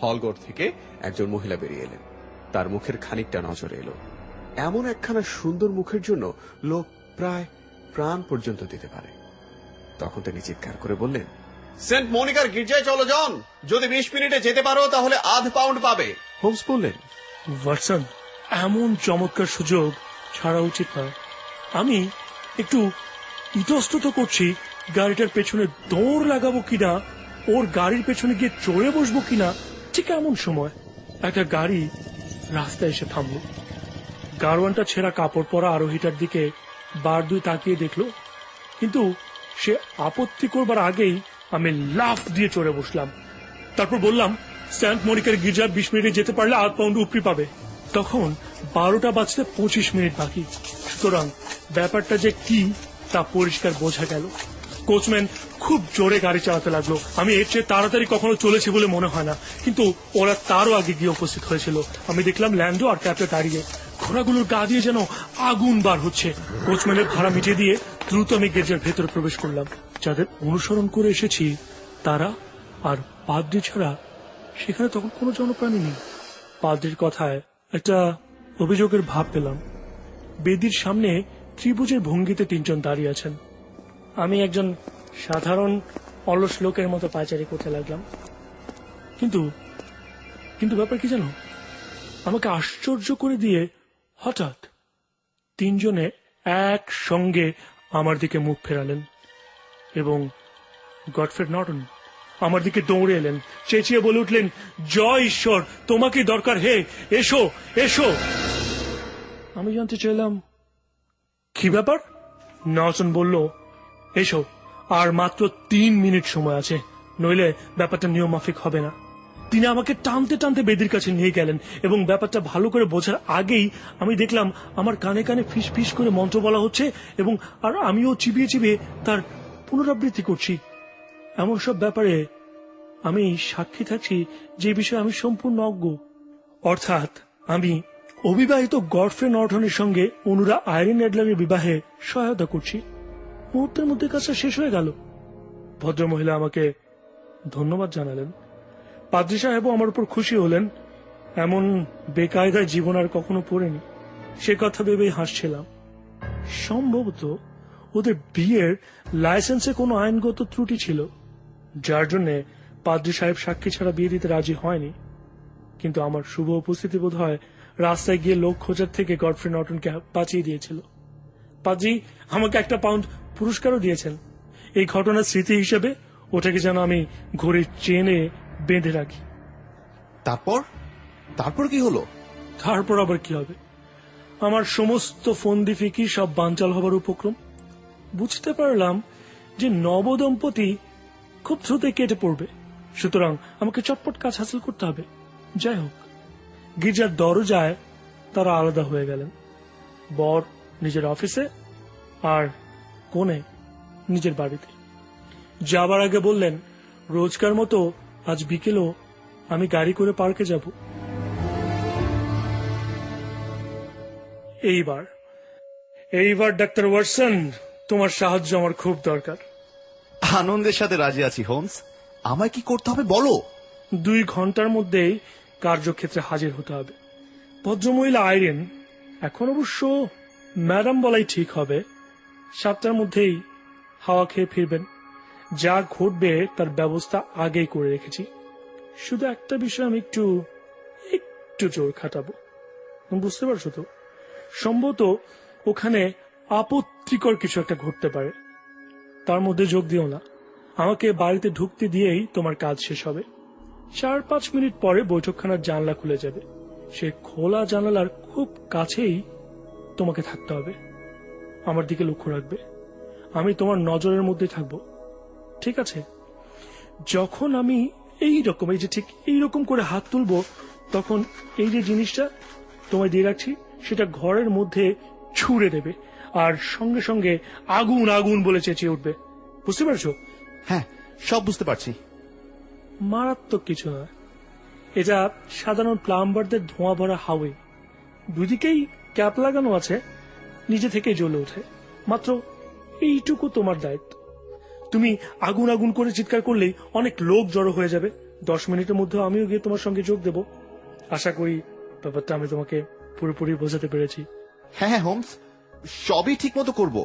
হলগড় থেকে একজন মহিলা বেরিয়ে এলেন। তার মুখের খানিকটা নজরে এলো। এমন একখানা সুন্দর মুখের জন্য লোক প্রায় প্রাণ পর্যন্ত দিতে পারে। তখন তিনি চিৎকার করে বললেন, সেন্ট মনিকার গির্জায় চলো জন, যদি 20 মিনিটে যেতে পারো তাহলে আধ পাউন্ড পাবে। হোমস বললেন, ওয়াটসন, এমন চমৎকার সুযোগ ছাড়া উচিত নয়। আমি একটু ইতস্তত করছি গাড়িটার পেছনে দৌড় লাগাবো কিনা, ওর গাড়ির পেছনে গিয়ে চড়ে বসবো কিনা। ঠিক এমন সময় একটা গাড়ি রাস্তায় এসে থামল। গাড়োয়ানটা ছেঁড়া কাপড় পরা আরোহীটার দিকে বার দুই তাকিয়ে দেখলো, কিন্তু সে আপত্তি করবার আগেই আমি লাফ দিয়ে চড়ে বসলাম। তারপর বললাম, সেন্ট মনিকার গির্জার 20 মিনিটে যেতে পারলে আধ পাউন্ড উপরি পাবে। তখন 12টা বাজতে 25 মিনিট বাকি। সুতরাং ব্যাপারটা যে কি তা পরিষ্কার বোঝা গেল। কোচম্যান খুব জোরে গাড়ি চালাতে লাগলো। আমি এর চেয়ে তাড়াতাড়ি কখনো চলেছি বলে মনে হয় না, কিন্তু ওরা তারও আগে গিয়ে উপস্থিত হয়েছিল। আমি দেখলাম ল্যান্ডো আর ক্যাপ্টে দাঁড়িয়ে, ঘোড়াগুলোর গা দিয়ে যেন আগুন বার হচ্ছে। কোচম্যানের ভাড়া মিটিয়ে দিয়ে দ্রুত আমি গির্জার ভেতরে প্রবেশ করলাম। যাদের অনুসরণ করে এসেছি তারা আর পাদ্রি ছাড়া সেখানে তখন কোনো জনপ্রাণী নেই। পাদ্রির কথায় একটা অভিযোগের ভাব পেলাম। বেদির সামনে ত্রিভুজের ভঙ্গিতে তিনজন দাঁড়িয়ে আছেন। আমি একজন সাধারণ অলস লোকের মতো পায়চারি করতে লাগলাম। কিন্তু কিন্তু ব্যাপার কি জানো, আমাকে আশ্চর্য করে দিয়ে হঠাৎ তিনজনে একসঙ্গে আমার দিকে মুখ ফেরালেন এবং গডফ্রে নর্টন আমার দিকে দৌড়ে এলেন, চেঁচিয়ে বলে উঠলেন, জয় ঈশ্বর, তোমাকে দরকার, হে এসো এসো। আমি জানতে চাইলাম কি ব্যাপার। নর্টন বলল, এসো, আর মাত্র 3 মিনিট সময় আছে, নইলে ব্যাপারটা নিয়ম মাফিক হবে না। তিনি আমাকে টানতে টানতে বেদির কাছে নিয়ে গেলেন এবং ব্যাপারটা ভালো করে বোঝার আগেই আমি দেখলাম আমার কানে কানে ফিস ফিস করে মন্ত্র বলা হচ্ছে এবং আর আমিও চিবিয়ে চিবিয়ে তার পুনরাবৃত্তি করছি। এমন সব ব্যাপারে আমি সাক্ষী থাকছি যে বিষয়ে আমি সম্পূর্ণ অজ্ঞ। অর্থাৎ আমি অবিবাহিত গডফ্রে নর্টনের সঙ্গে অনুরা আইরিন অ্যাডলারের বিবাহে সহায়তা করছি। মুহূর্তের মধ্যে কাজটা শেষ হয়ে গেল। ভদ্রমহিলা আমাকে ধন্যবাদ জানালেন। পাদ্রী সাহেবও আমার উপর খুশি হলেন। এমন বেকায়দায় জীবন আর কখনো পড়েনি, সে কথা ভেবেই হাসছিলাম। সম্ভবত ওদের বিয়ের লাইসেন্সে কোনো আইনগত ত্রুটি ছিল, যার জন্য পাদ্রী সাহেব সাক্ষী ছাড়া বিয়ে দিতে রাজি হয়নি। কিন্তু আমার শুভ উপস্থিতি বোধ হয় রাস্তায় গিয়ে লোক খোঁজার থেকে গডফ্রে নর্টনকে বাঁচিয়ে দিয়েছিল। পাদ্রী আমাকে 1 পাউন্ড পুরস্কারও দিয়েছেন। এই ঘটনার স্মৃতি হিসেবে ওটাকে যেন আমি ঘড়ির চেনে বেঁধে রাখি। তারপর কি হলো? তারপর আবার কি হবে? আমার সমস্ত ফন্দি ফিকির সব বানচাল হবার উপক্রম। বুঝতে পারলাম যে নবদম্পতি খুব দ্রুতই কেটে পড়বে, সুতরাং আমাকে চটপট কাজ হাসিল করতে হবে। যাই হোক, গির্জার দরজায় তারা আলাদা হয়ে গেলেন। বর নিজের অফিসে আর কনে নিজের বাড়িতে। যাবার আগে বললেন, রোজকার মতো আজ বিকেলও আমি গাড়ি করে পার্কে যাব। এইবার ডাক্তার ওয়াটসন, তোমার সাহায্য আমার খুব দরকার। আনন্দের সাথে রাজি আছি হোমস। আমায় কি করতে হবে বলো। 2 ঘন্টার মধ্যেই কার্যক্ষেত্রে হাজির হতে হবে। ভদ্রমহিলা আইরিন, এখন অবশ্য ম্যাডাম বলাই ঠিক হবে, 7টার মধ্যেই হাওয়া খেয়ে ফিরবেন। যা ঘটবে তার ব্যবস্থা আগেই করে রেখেছি। শুধু একটা বিষয় আমি একটু জোর খাটাবো, বুঝতে পারছো তো? সম্ভবত ওখানে আপত্তিকর কিছু একটা ঘটতে পারে, তার মধ্যে যোগ দিও না। আমাকে বাড়িতে ঢুকতে দিয়েই তোমার কাজ শেষ হবে। 4-5 মিনিট পরে বৈঠকখানার জানলা খুলে যাবে। সে খোলা জানালার খুব কাছেই তোমাকে থাকতে হবে। আমার দিকে লক্ষ্য রাখবে, আমি তোমার নজরের মধ্যে থাকবো, ঠিক আছে? যখন আমি ঠিক এইরকম করে হাত তুলবো, তখন এই যে জিনিসটা তোমায় দিয়ে রাখছি সেটা ঘরের মধ্যে ছুঁড়ে দেবে আর সঙ্গে সঙ্গে আগুন আগুন বলে চেঁচিয়ে উঠবে। বুঝতে পারছো? হ্যাঁ, সব বুঝতে পারছি। মারাত্মক কিছু নয়, এটা সাধারণ প্লাম্বারদের ধোঁয়া ভরা হাওয়ে। দুদিকেই ক্যাপ লাগানো আছে, নিজে থেকে জ্বলে ওঠে। মাত্র এইটুকু তোমার দায়িত্ব। তুমি আগুন আগুন করে চিৎকার করলেই অনেক লোক জড়ো হয়ে যাবে। 10 মিনিটের মধ্যে আমিও গিয়ে তোমার সঙ্গে যোগ দেব। আশা করি ব্যাপারটা আমি তোমাকে পুরোপুরি বোঝাতে পেরেছি। হ্যাঁ হোমস, সবই ঠিক মতো করবো।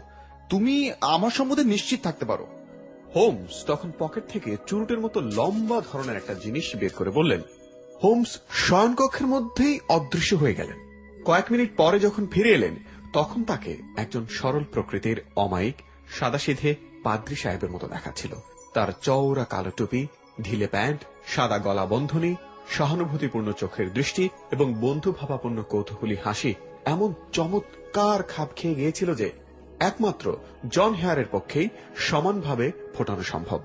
তুমি আমার সম্বন্ধে নিশ্চিত থাকতে পারো। হোমস তখন পকেট থেকে চুরুটের মতো লম্বা ধরনের একটা জিনিস বের করে বললেন। হোমস শয়নকক্ষের মধ্যেই অদৃশ্য হয়ে গেলেন। কয়েক মিনিট পরে যখন ফিরে এলেন, তখন তাকে একজন সরল প্রকৃতির অমায়িক সাদাসিধে পাদ্রী সাহেবের মতো দেখাচ্ছিল। তার চওড়া কালো টুপি, ঢিলে প্যান্ট, সাদা গলা বন্ধনী, সহানুভূতিপূর্ণ চোখের দৃষ্টি এবং বন্ধুভাবাপন্ন কৌতূহলী হাসি এমন চমৎকার খাপ খেয়ে গিয়েছিল যে একমাত্র জন হেয়ারের পক্ষেই সমানভাবে ফোটানো সম্ভব।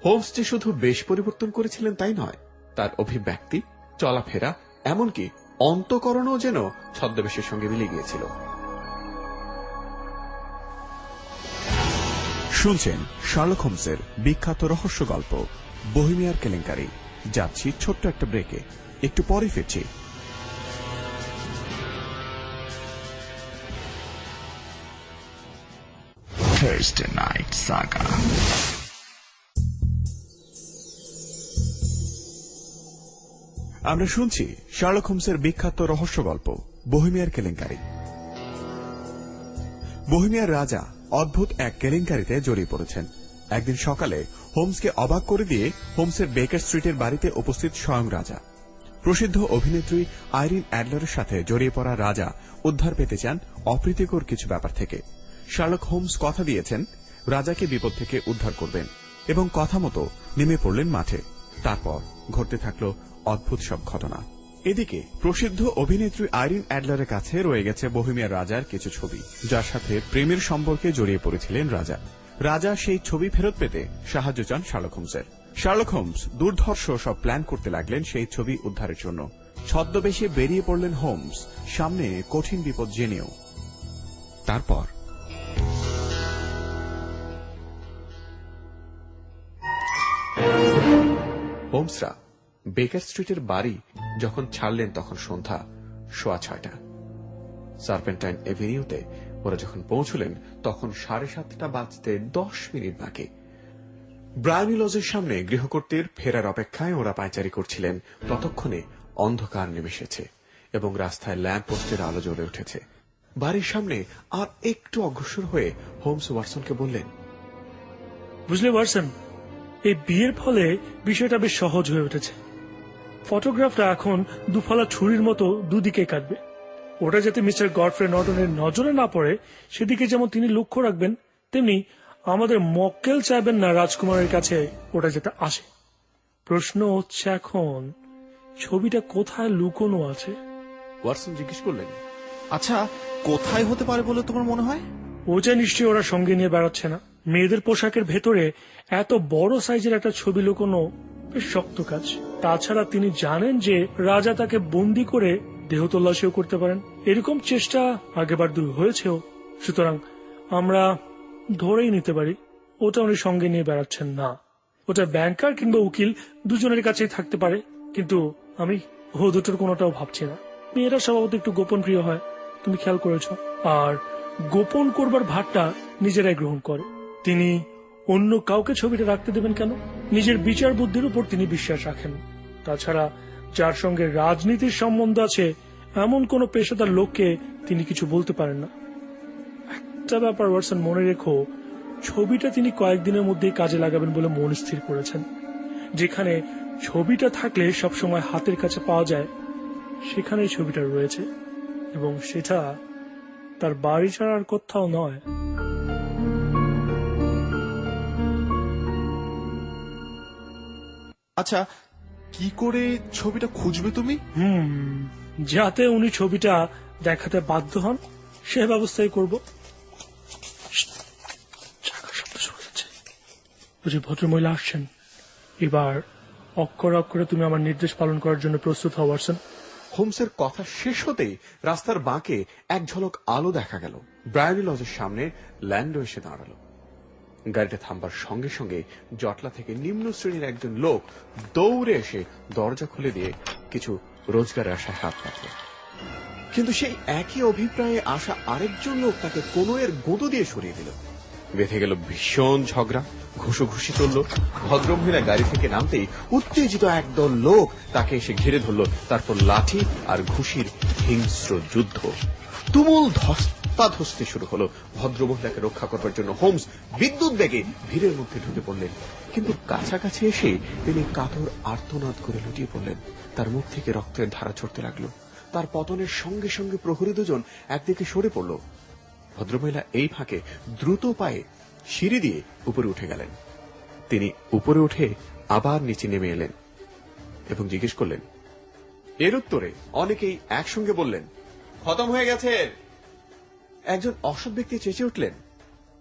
হোমস যে শুধু বেশ পরিবর্তন করেছিলেন তাই নয়, তার অভিব্যক্তি, চলাফেরা, এমনকি অন্তঃকরণও যেন ছদ্মবেশের সঙ্গে মিলে গিয়েছিল। শুনছেন শার্লক হোমসের বিখ্যাত রহস্য গল্প বোহেমিয়ার কেলেঙ্কারি। যাচ্ছি ছোট্ট একটা ব্রেকে, একটু পরে ফিরছি। Thursday Night Saga. আমরা শুনছি শার্লক হোমসের বিখ্যাত রহস্য গল্প বোহেমিয়ার কেলেঙ্কারি। বোহেমিয়ার রাজা অদ্ভুত এক কেলেঙ্কারিতে জড়িয়ে পড়েছেন। একদিন সকালে হোমসকে অবাক করে দিয়ে হোমসের বেকার স্ট্রিটের বাড়িতে উপস্থিত স্বয়ং রাজা। প্রসিদ্ধ অভিনেত্রী আইরিন অ্যাডলারের সাথে জড়িয়ে পড়া রাজা উদ্ধার পেতে চান অপ্রীতিকর কিছু ব্যাপার থেকে। শার্লক হোমস কথা দিয়েছেন রাজাকে বিপদ থেকে উদ্ধার করবেন এবং কথা মতো নেমে পড়লেন মাঠে। তারপর ঘটতে থাকল অদ্ভুত সব ঘটনা। এদিকে প্রসিদ্ধ অভিনেত্রী আইরিন অ্যাডলারের কাছে রয়ে গেছে বোহেমিয়ার রাজার কিছু ছবি, যার সাথে প্রেমের সম্পর্কে জড়িয়ে পড়েছিলেন রাজা। রাজা সেই ছবি ফেরত পেতে সাহায্য চান শার্লক হোমসের। শার্লক হোমস দুর্ধর্ষ সব প্ল্যান করতে লাগলেন সেই ছবি উদ্ধারের জন্য। ছদ্মবেশে বেরিয়ে পড়লেন হোমস, সামনে কঠিন বিপদ জেনেও। তারপর হোমসরা বেকার স্ট্রিটের বাড়ি যখন ছাড়লেন তখন সন্ধ্যা 6:15। সার্পেন্টাইন এভিনিউতে ওরা যখন পৌঁছলেন তখন 7:30 বাজতে 10 মিনিট বাকি। ব্রায়ানি লজের সামনে গৃহকর্ত্রীর ফেরার অপেক্ষায় ওরা পায়চারি করছিলেন। ততক্ষণে অন্ধকার নেমে এসেছে এবং রাস্তায় ল্যাম্প পোস্টের আলো জ্বলে উঠেছে। বাড়ির সামনে আর একটু অগ্রসর হয়ে হোমস ওয়াটসনকে বললেন, বুঝলে ওয়াটসন, এই বিয়ের ফলে বিষয়টা বেশ সহজ হয়ে উঠেছে। ফটোগ্রাফটা এখন দুফালা ছুরির মতো দুদিকে কাটবে। ওটা যাতে মিস্টার গডফ্রে নর্টনের নজরে না পড়ে সেদিকে যেমন তিনি লক্ষ্য রাখবেন, তেমনি আমাদের মক্কেল চাইবেন না রাজকুমারের কাছে ওটা যাতে আসে। প্রশ্ন হচ্ছে এখন ছবিটা কোথায় লুকোনো আছে। ওয়াটসন জিজ্ঞেস করলেন, আচ্ছা, কোথায় হতে পারে বলে তোমার মনে হয়? ওটা নিশ্চয়ই ওরা সঙ্গে নিয়ে বেড়াচ্ছে না। মেয়েদের পোশাকের ভেতরে এত বড় সাইজের একটা ছবি লুকোনো বেশ শক্ত কাজ। তাছাড়া তিনি জানেন যে রাজা তাকে বন্দি করে দেহ তল্লাশিও করতে পারেন। এরকম চেষ্টা আগেবার 2 হয়েছেও। সুতরাং আমরা ধরেই নিতে পারি ওটা উনি সঙ্গে নিয়ে বেড়াচ্ছেন না। ওটা ব্যাংকার কিংবা উকিল দুজনের কাছেই থাকতে পারে, কিন্তু আমি ও দুটোর কোনোটাও ভাবছি না। মেয়েরা স্বভাবত একটু গোপন প্রিয় হয়, তুমি খেয়াল করেছ। আর গোপন করবার ভারটা নিজেরাই গ্রহণ করে। তিনি অন্য কাউকে ছবিটা রাখতে দেবেন কেন? নিজের বিচার বুদ্ধির উপর তিনি বিশ্বাস রাখেন। তাছাড়া যার সঙ্গে রাজনীতির সম্বন্ধ আছে এমন কোন পেশাদার লোককে তিনি কিছু বলতে পারেন না। একটা ব্যাপার ওয়াটসন মনে রেখো, ছবিটা তিনি কয়েকদিনের মধ্যেই কাজে লাগাবেন বলে মন স্থির করেছেন। যেখানে ছবিটা থাকলে সবসময় হাতের কাছে পাওয়া যায় সেখানেই ছবিটা রয়েছে, এবং সেটা তার বাড়ি ছাড়ার কোথাও নয়। আচ্ছা, কি করে ছবিটা খুঁজবে তুমি? যাতে উনি ছবিটা দেখাতে বাধ্য হন সে ব্যবস্থাই করব। বুঝি ভদ্রমহিলা আসছেন। এবার অক্ষরে অক্ষরে তুমি আমার নির্দেশ পালন করার জন্য প্রস্তুত হও ওয়াটসন। হোমসের কথা শেষ হতেই রাস্তার বাঁকে এক ঝলক আলো দেখা গেল। ব্রায়ানি লজের সামনে ল্যান্ডো এসে দাঁড়ালো। গাড়িটা থামবার সঙ্গে সঙ্গে জটলা থেকে নিম্ন শ্রেণীর একজন লোক দৌড়ে এসে দরজা খুলে দিয়ে কিছু রোজগারের আশায় হাত পাতল। কিন্তু সেই একই অভিপ্রায়ে আসা আরেকজন লোক তাকে কোনোয়ের গুঁতো দিয়ে সরিয়ে দিল। বেঁধে গেল ভীষণ ঝগড়া, ঘুষোঘুষি চলল। ভদ্রমহিলা গাড়ি থেকে নামতেই উত্তেজিত একদল লোক তাকে এসে ঘিরে ধরল। তারপর লাঠি আর ঘুষির হিংস্র যুদ্ধ, তুমুল ধস্তাধস্তি শুরু হলো। ভদ্রমহিলাকে রক্ষা করবার জন্য হোমস বিদ্যুৎ বেগে ভিড়ের মধ্যে ঢুকে পড়লেন। কিন্তু কাছাকাছি এসে তিনি কাতর আর্তনাদ করে লুটিয়ে পড়লেন। তার মুখ থেকে রক্তের ধারা ছড়তে লাগলো। তার পতনের সঙ্গে সঙ্গে প্রহরী দুজন একদিকে সরে পড়ল। ভদ্রমহিলা এই ফাঁকে দ্রুত পায়ে সিঁড়ি দিয়ে উপরে উঠে গেলেন। তিনি উপরে উঠে আবার নিচে নেমে এলেন এবং জিজ্ঞেস করলেন। এর উত্তরে অনেকেই একসঙ্গে বললেন, খতম হয়ে গেছে। একজন অসৎ ব্যক্তি চেঁচে উঠলেন,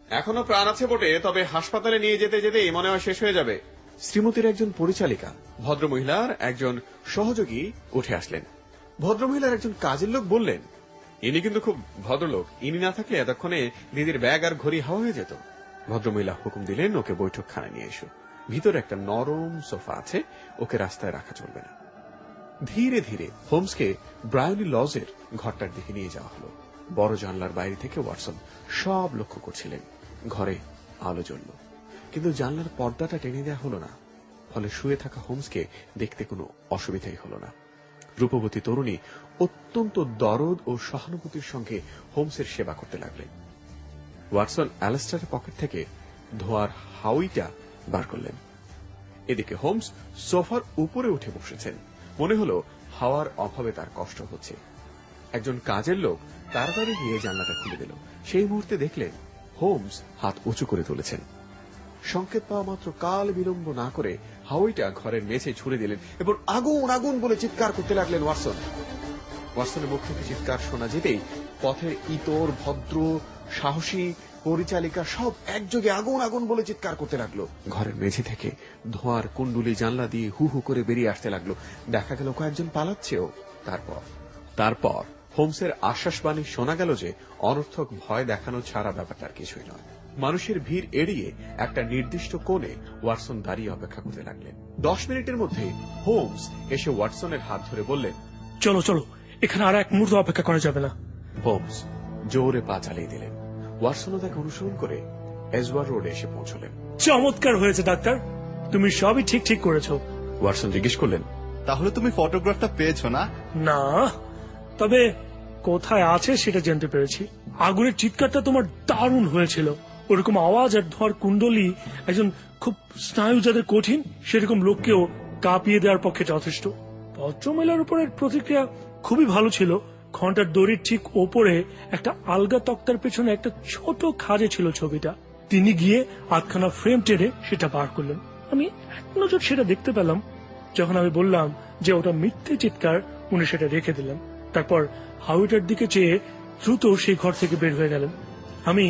এখনো প্রাণ আছে বটে, তবে হাসপাতালে নিয়ে যেতে যেতেই মনে হয় শেষ হয়ে যাবে। শ্রীমতীর একজন পরিচালিকা, ভদ্রমহিলার একজন সহযোগী উঠে আসলেন। ভদ্রমহিলার একজন কাজের লোক বললেন, ইনি কিন্তু খুব ভদ্রলোক, ইনি না থাকলে এতক্ষণে দিদির ব্যাগ আর ঘড়ি হাওয়া হয়ে যেত। ভদ্রমহিলা হুকুম দিলেন, ওকে বৈঠকখানায় নিয়ে এসো। ভিতরে একটা নরম সোফা আছে, ওকে রাস্তায় রাখা চলবে না। ধীরে ধীরে হোমসকে ব্রায়ানি লজের ঘরটার দিকে নিয়ে যাওয়া হলো। বড় জানলার বাইরে থেকে ওয়াটসন সব লক্ষ্য করছিলেন। ঘরে আলো জ্বলল, কিন্তু জানলার পর্দাটা টেনে দেওয়া হলো না। ফলে শুয়ে থাকা হোমসকে দেখতে কোনো অসুবিধাই হলো না। রূপবতী তরুণী অত্যন্ত দরদ ও সহানুভূতির সঙ্গে হোমসের সেবা করতে লাগলেন। ওয়াটসন অ্যালেস্টারের পকেট থেকে ধোঁয়ার হাউইটা বার করলেন। এদিকে হোমস সোফার উপরে উঠে বসেছেন। মনে হলো হাওয়ার অভাবে তার কষ্ট হচ্ছে। একজন কাজের লোক তাড়াতাড়ি গিয়ে জানলাটা খুলে দিল। সেই মুহূর্তে দেখলেন হোমস হাত উঁচু করে তুলেছেন। সংকেত পাওয়া মাত্র কাল বিলম্ব না করে হাউইটা ঘরের মেঝে ছুড়ে দিলেন এবং আগুন আগুন বলে চিৎকার করতে লাগলেন ওয়াটসন। ওয়াটসনের মুখ থেকে চিৎকার শোনা যেতেই পথের ইতর, ভদ্র, সাহসী পরিচালিকা সব একযোগে আগুন আগুন বলে চিৎকার করতে লাগলো। ঘরের মেঝে থেকে ধোঁয়ার কুণ্ডুলি জানলা দিয়ে হু হু করে বেরিয়ে আসতে লাগলো। দেখা গেল কয়েকজন পালাচ্ছেও। তারপর হোমসের আশ্বাসবাণী শোনা গেল যে অনর্থক ভয় দেখানো ছাড়া ব্যাপারটার কিছুই নয়। মানুষের ভিড় এড়িয়ে একটা নির্দিষ্ট কোণে ওয়াটসন দাঁড়িয়ে অপেক্ষা করতে লাগলেন। 10 মিনিটের মধ্যে হোমস এসে ওয়াটসনের হাত ধরে বললেন, চলো চলো, এখানে আর এক মুহূর্ত অপেক্ষা করা যাবে না। হোমস জোরে পা চালিয়ে দিলেন। ওয়াটসনও তাকে অনুসরণ করে এজওয়ার রোডে এসে পৌঁছলেন। চমৎকার হয়েছে ডাক্তার, তুমি সবই ঠিক ঠিক করেছো। ওয়াটসন জিজ্ঞেস করলেন, তাহলে তুমি ফটোগ্রাফটা পেয়েছো না? না, তবে কোথায় আছে সেটা জানতে পেরেছি। আগুনের চিৎকারটা তোমার দারুণ হয়েছিল। ওরকম আওয়াজ আর ধোঁয়ার কুণ্ডলী একজন খুব স্নায়ু যাদের কঠিন সেরকম লোককেও কাঁপিয়ে দেওয়ার পক্ষে যথেষ্ট। ভদ্রমহিলার উপরের প্রতিক্রিয়া খুবই ভালো ছিল। ঘন্টার দড়ির ঠিক ওপরে একটা আলগা তক্তার পেছনে একটা ছোট খাঁজে ছিল ছবিটা। তিনি গিয়ে আধখানা ফ্রেম টেনে সেটা বার করলেন। আমি এক নজর সেটা দেখতে পেলাম। যখন আমি বললাম যে ওটা মিথ্যে চিৎকার, উনি সেটা রেখে দিলেন। তারপর হাউইটার দিকে চেয়ে দ্রুত সেই ঘর থেকে বের হয়ে গেলেন। আমি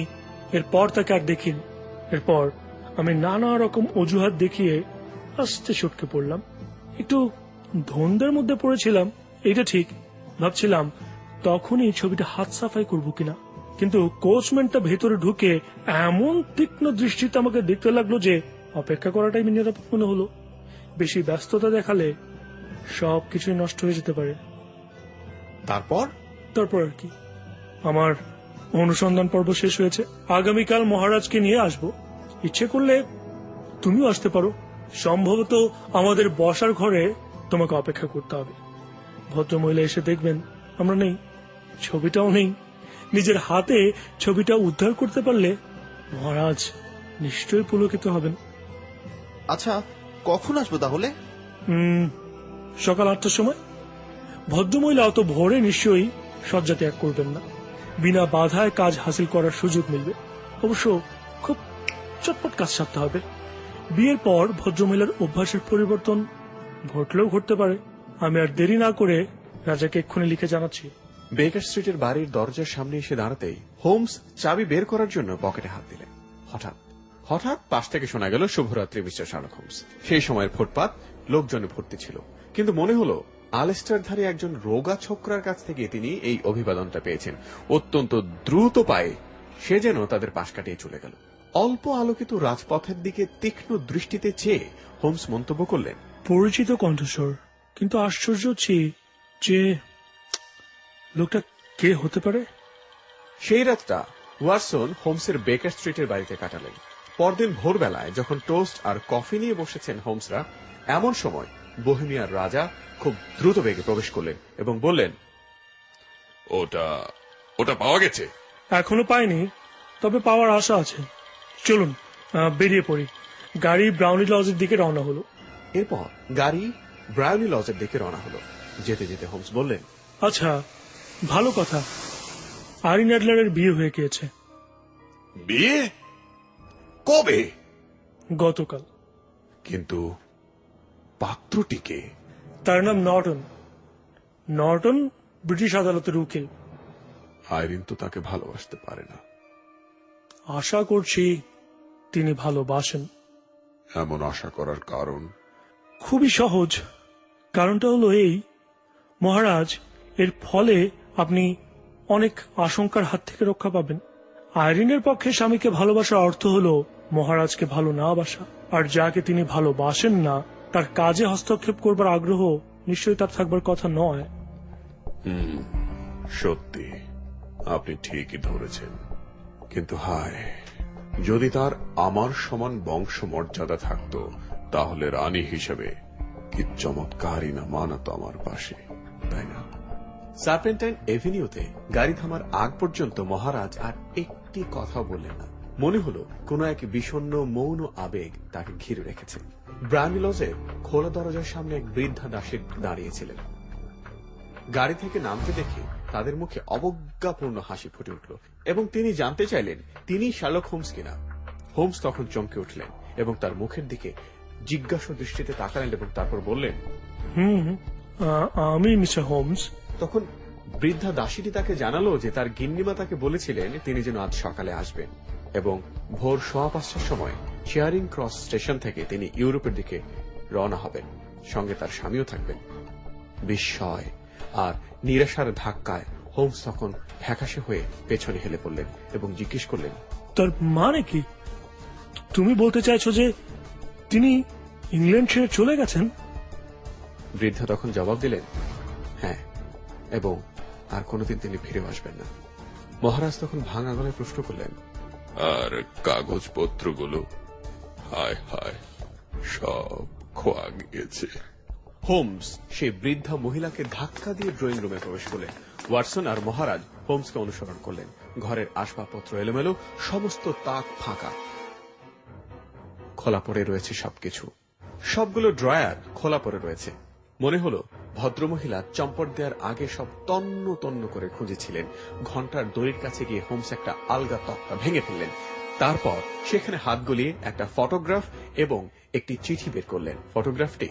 এরপর তাকে আর দেখিনি। এরপর আমি নানা রকম অজুহাত দেখিয়ে আস্তে সটকে পড়লাম। একটু ধন্দের মধ্যে পড়েছিলাম, এটা ঠিক। ভাবছিলাম তখনই ছবিটা হাত সাফাই করবো কিনা, কিন্তু কোচম্যানটা ভেতরে ঢুকে এমন তীক্ষ্ণ দৃষ্টিতে আমাকে দেখতে লাগলো যে অপেক্ষা করাটাই নিরাপদ মনে হলো। বেশি ব্যস্ততা দেখালে সবকিছুই নষ্ট হয়ে যেতে পারে। তারপর আর কি, আমার অনুসন্ধান পর্ব শেষ হয়েছে। আগামীকাল মহারাজকে নিয়ে আসব। ইচ্ছে করলে তুমিও আসতে পারো। সম্ভবত আমাদের বসার ঘরে তোমাকে অপেক্ষা করতে হবে। ভদ্রমহিলা এসে দেখবেন আমরা নেই, ছবিটাও নেই। নিজের হাতে ছবিটা উদ্ধার করতে পারলে মহারাজ নিশ্চয়ই পুলকিত হবেন। আচ্ছা, কখন আসবো তাহলে? সকাল 8টার সময়। ভদ্রমহিলা অত ভোরে নিশ্চয়ই শয্যা ত্যাগ করবেন না। বিনা বাধায় কাজ হাসিল করার সুযোগ মিলবে। অবশ্য খুব চটপট কাজ সারতে হবে। বিয়ের পর ভদ্রমহিলার অভ্যাসের পরিবর্তন ঘটলেও ঘটতে পারে। আমি আর দেরি না করে রাজাকে এক্ষুনি লিখে জানাচ্ছি। বেকার স্ট্রিটের বাড়ির দরজার সামনে এসে দাঁড়াতেই হোমস চাবি বের করার জন্য পকেটে হাত দিলেন। হঠাৎ পাশ থেকে শোনা গেল, শুভরাত্রি মিস্টার শার্লক হোমস। সেই সময়ের ফুটপাত লোকজনে ভর্তি ছিল, কিন্তু মনে হলো আলেস্টারধারী একজন রোগা ছোকরার কাছ থেকে তিনি এই অভিবাদনটা পেয়েছেন। অত্যন্ত দ্রুত পায়ে সে যেন তাদের পাশ কাটিয়ে চলে গেল। অল্প আলোকিত রাজপথের দিকে তীক্ষ্ণ দৃষ্টিতে চেয়ে হোমস মন্তব্য করলেন, পরিচিত কণ্ঠস্বর, কিন্তু আশ্চর্য হচ্ছি যে লোকটা কে হতে পারে। সেই রাতটা ওয়াটসন হোমসের বেকার স্ট্রিটের বাড়িতে কাটালেন। পরদিন ভোরবেলায় যখন টোস্ট আর কফি নিয়ে বসেছেন হোমসরা, এমন সময় বোহেমিয়ার রাজা খুব দ্রুত বেগে প্রবেশ করলেন এবং বললেন, ওটা পাওয়া গেছে? এখনো পাইনি, তবে পাওয়ার আশা আছে। চলুন বেরিয়ে পড়ি। গাড়ি ব্রাউনি লজের দিকে রওনা হলো। এরপর গাড়ি ব্রাউনি লজের দিকে রওনা হলো। যেতে যেতে হোমস বললেন, আচ্ছা, ভালো কথা, আইরিন অ্যাডলারের বিয়ে হয়ে গিয়েছে। বিয়ে? কবে? গতকাল। কিন্তু পাত্রটিকে? তার নাম নর্টন ব্রিটিশ আদালতের উকিল। আইরিন তো তাকে ভালোবাসতে পারে না। আশা করছি তিনি ভালোবাসেন। এমন আশা করার কারণ? খুবই সহজ। কারণটা হলো এই, মহারাজ, এর ফলে আপনি অনেক আশঙ্কার হাত থেকে রক্ষা পাবেন। আইরিনের পক্ষে স্বামীকে ভালোবাসার অর্থ হলো মহারাজকে ভালো না বাসা, আর যাকে তিনি ভালোবাসেন না তার কাজে হস্তক্ষেপ করবার আগ্রহ নিশ্চয়ই তার থাকবার কথা নয়। সত্যি, আপনি ঠিকই ধরেছেন। কিন্তু হায়, যদি তার আমার সমান বংশমর্যাদা থাকত, তাহলে রানী হিসেবে কি চমৎকারই না মানাতো আমার পাশে, তাই না? সার্পেন্টাইন এভিনিউতে গাড়ি থামার আগ পর্যন্ত মহারাজ আর একটি একটি কথা বললেন না। মনে হলো কোনো এক বিষণ্ণ মৌন আবেগ তাকে ঘিরে রেখেছে। ব্রানিলজের খোলা দরজার সামনে এক বৃদ্ধা দাসী দাঁড়িয়েছিলেন। গাড়ি থেকে নামতে দেখে তাদের মুখে অবজ্ঞাপূর্ণ হাসি ফুটে উঠল এবং তিনি জানতে চাইলেন তিনি শার্লক হোমস কিনা। হোমস তখন চমকে উঠলেন এবং তার মুখের দিকে জিজ্ঞাসা দৃষ্টিতে তাকালেন এবং তারপর বললেন, আমি মিস্টার হোমস। তখন বৃদ্ধা দাসীটি তাকে জানালো যে তার গিন্নিমা তাকে বলেছিলেন তিনি যেন আজ সকালে আসবেন এবং ভোর 5:15টার সময় চেয়ারিং ক্রস স্টেশন থেকে তিনি ইউরোপের দিকে রওনা হবেন। সঙ্গে তার স্বামীও থাকবেন। বিস্ময় আর নিরাশার ধাক্কায় হোমস তখন ফ্যাকাশে হয়ে পেছনে হেলে পড়লেন এবং জিজ্ঞেস করলেন, তার মানে কি? তুমি বলতে চাইছো যে তিনি ইংল্যান্ড ছেড়ে চলে গেছেন? বৃদ্ধা তখন জবাব দিলেন, হ্যাঁ, এবং আর কোনোদিন তিনি ফিরে আসবেন না। মহারাজ তখন ভাঙা গলায় প্রশ্ন করলেন, আর কাগজপত্রগুলো? হায় হায়, সব খোয়া গিয়েছে। হোমস সেই বৃদ্ধা মহিলাকে ধাক্কা দিয়ে ড্রয়িং রুমে প্রবেশ করলেন। ওয়াটসন আর মহারাজ হোমসকে অনুসরণ করলেন। ঘরের আসবাবপত্র এলোমেলো, সমস্ত তাক ফাঁকা, খোলা পড়ে রয়েছে সবকিছু। সবগুলো ড্রয়ার খোলা পড়ে রয়েছে। মনে হলো ভদ্রমহিলা চম্পট দেওয়ার আগে সব তন্ন তন্ন করে খুঁজেছিলেন। ঘন্টার দড়ির কাছে গিয়ে হোমস একটা আলগা তক্তা ভেঙে ফেললেন। তারপর সেখানে হাত গলিয়ে একটা ফটোগ্রাফ এবং একটি চিঠি বের করলেন। ফটোগ্রাফটি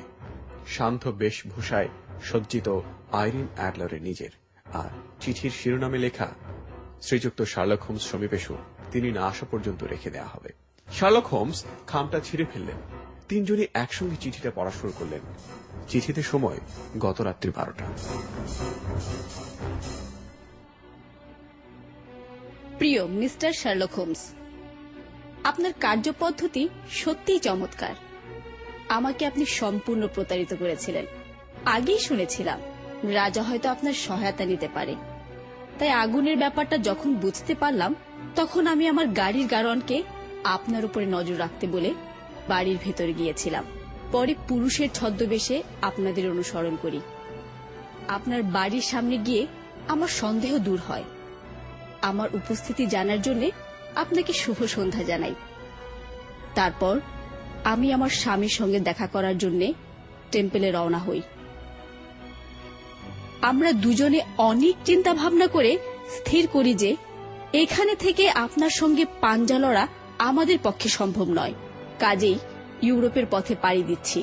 শান্ত বেশভূষায় সজ্জিত আইরিন অ্যাডলারের নিজের, আর চিঠির শিরোনামে লেখা, শ্রীযুক্ত শার্লক হোমস সমীপেশু, তিনি না আসা পর্যন্ত রেখে দেওয়া হবে। শার্লক হোমস খামটা ছিঁড়ে ফেললেন। তিনজনই একসঙ্গে চিঠিটা পড়া শুরু করলেন। চিঠিতে সময় গত রাত্রি 12টা। প্রিয় মিস্টার শার্লক হোমস, আপনার কার্যপদ্ধতি সত্যিই চমৎকার। আমাকে আপনি সম্পূর্ণ প্রতারিত করেছিলেন। আগেই শুনেছিলাম রাজা হয়তো আপনার সহায়তা নিতে পারে, তাই আগুনের ব্যাপারটা যখন বুঝতে পারলাম তখন আমি আমার গাড়ির গাড়োয়ানকে আপনার উপরে নজর রাখতে বলে বাড়ির ভেতরে গিয়েছিলাম। পরে পুরুষের ছদ্মবেশে আপনাদের অনুসরণ করি। আপনার বাড়ির সামনে গিয়ে আমার সন্দেহ দূর হয়। আমার উপস্থিতি জানার জন্য আপনাকে শুভ সন্ধ্যা জানাই। তারপর আমি আমার স্বামীর সঙ্গে দেখা করার জন্য টেম্পলে রওনা হই। আমরা দুজনে অনেক চিন্তা ভাবনা করে স্থির করি যে এখানে থেকে আপনার সঙ্গে পাঞ্জা লড়া আমাদের পক্ষে সম্ভব নয়। কাজেই ইউরোপের পথে পাড়ি দিচ্ছি।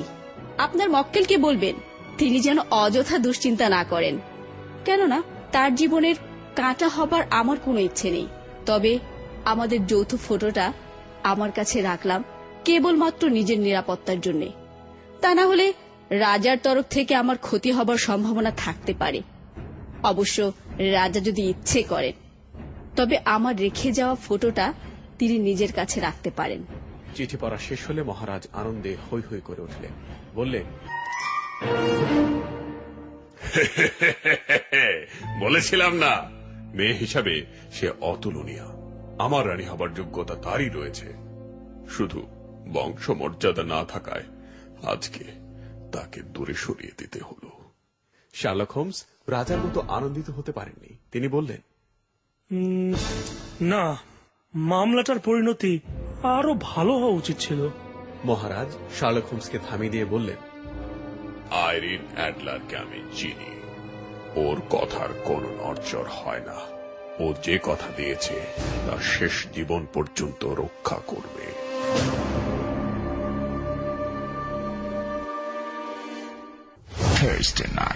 আপনার মক্কেলকে বলবেন তিনি যেন অযথা দুশ্চিন্তা না করেন, কেননা তার জীবনের কাঁটা হবার আমার কোনো ইচ্ছে নেই। তবে আমাদের যৌথ ফটোটা আমার কাছে রাখলাম কেবলমাত্র নিজের নিরাপত্তার জন্য। তা না হলে রাজার তরফ থেকে আমার ক্ষতি হবার সম্ভাবনা থাকতে পারে। অবশ্য রাজা যদি ইচ্ছে করেন, তবে আমার রেখে যাওয়া ফটোটা তিনি নিজের কাছে রাখতে পারেন। চিঠি পড়া শেষ হলে মহারাজ আনন্দে হৈ হৈ করে উঠলেন। বললেন, বলেছিলাম না, মেয়ে হিসাবে সে অতুলনীয়। আমার রানী হবার যোগ্যতা তারই রয়েছে, শুধু বংশমর্যাদা না থাকায় আজকে তাকে দূরে সরিয়ে দিতে হলো। শার্লক হোমস রাজার মতো আনন্দিত হতে পারেননি। তিনি বললেন, না, মামলাটার পরিণতি আরো ভালো হওয়া উচিত ছিল। মহারাজ শার্লক হোমসকে থামিয়ে দিয়ে বললেন, আইরিন অ্যাডলারকে আমি চিনি। ওর কথার কোনো নড়চড় হয় না। ও যে কথা দিয়েছে তা শেষ জীবন পর্যন্ত রক্ষা করবে। Thursday night.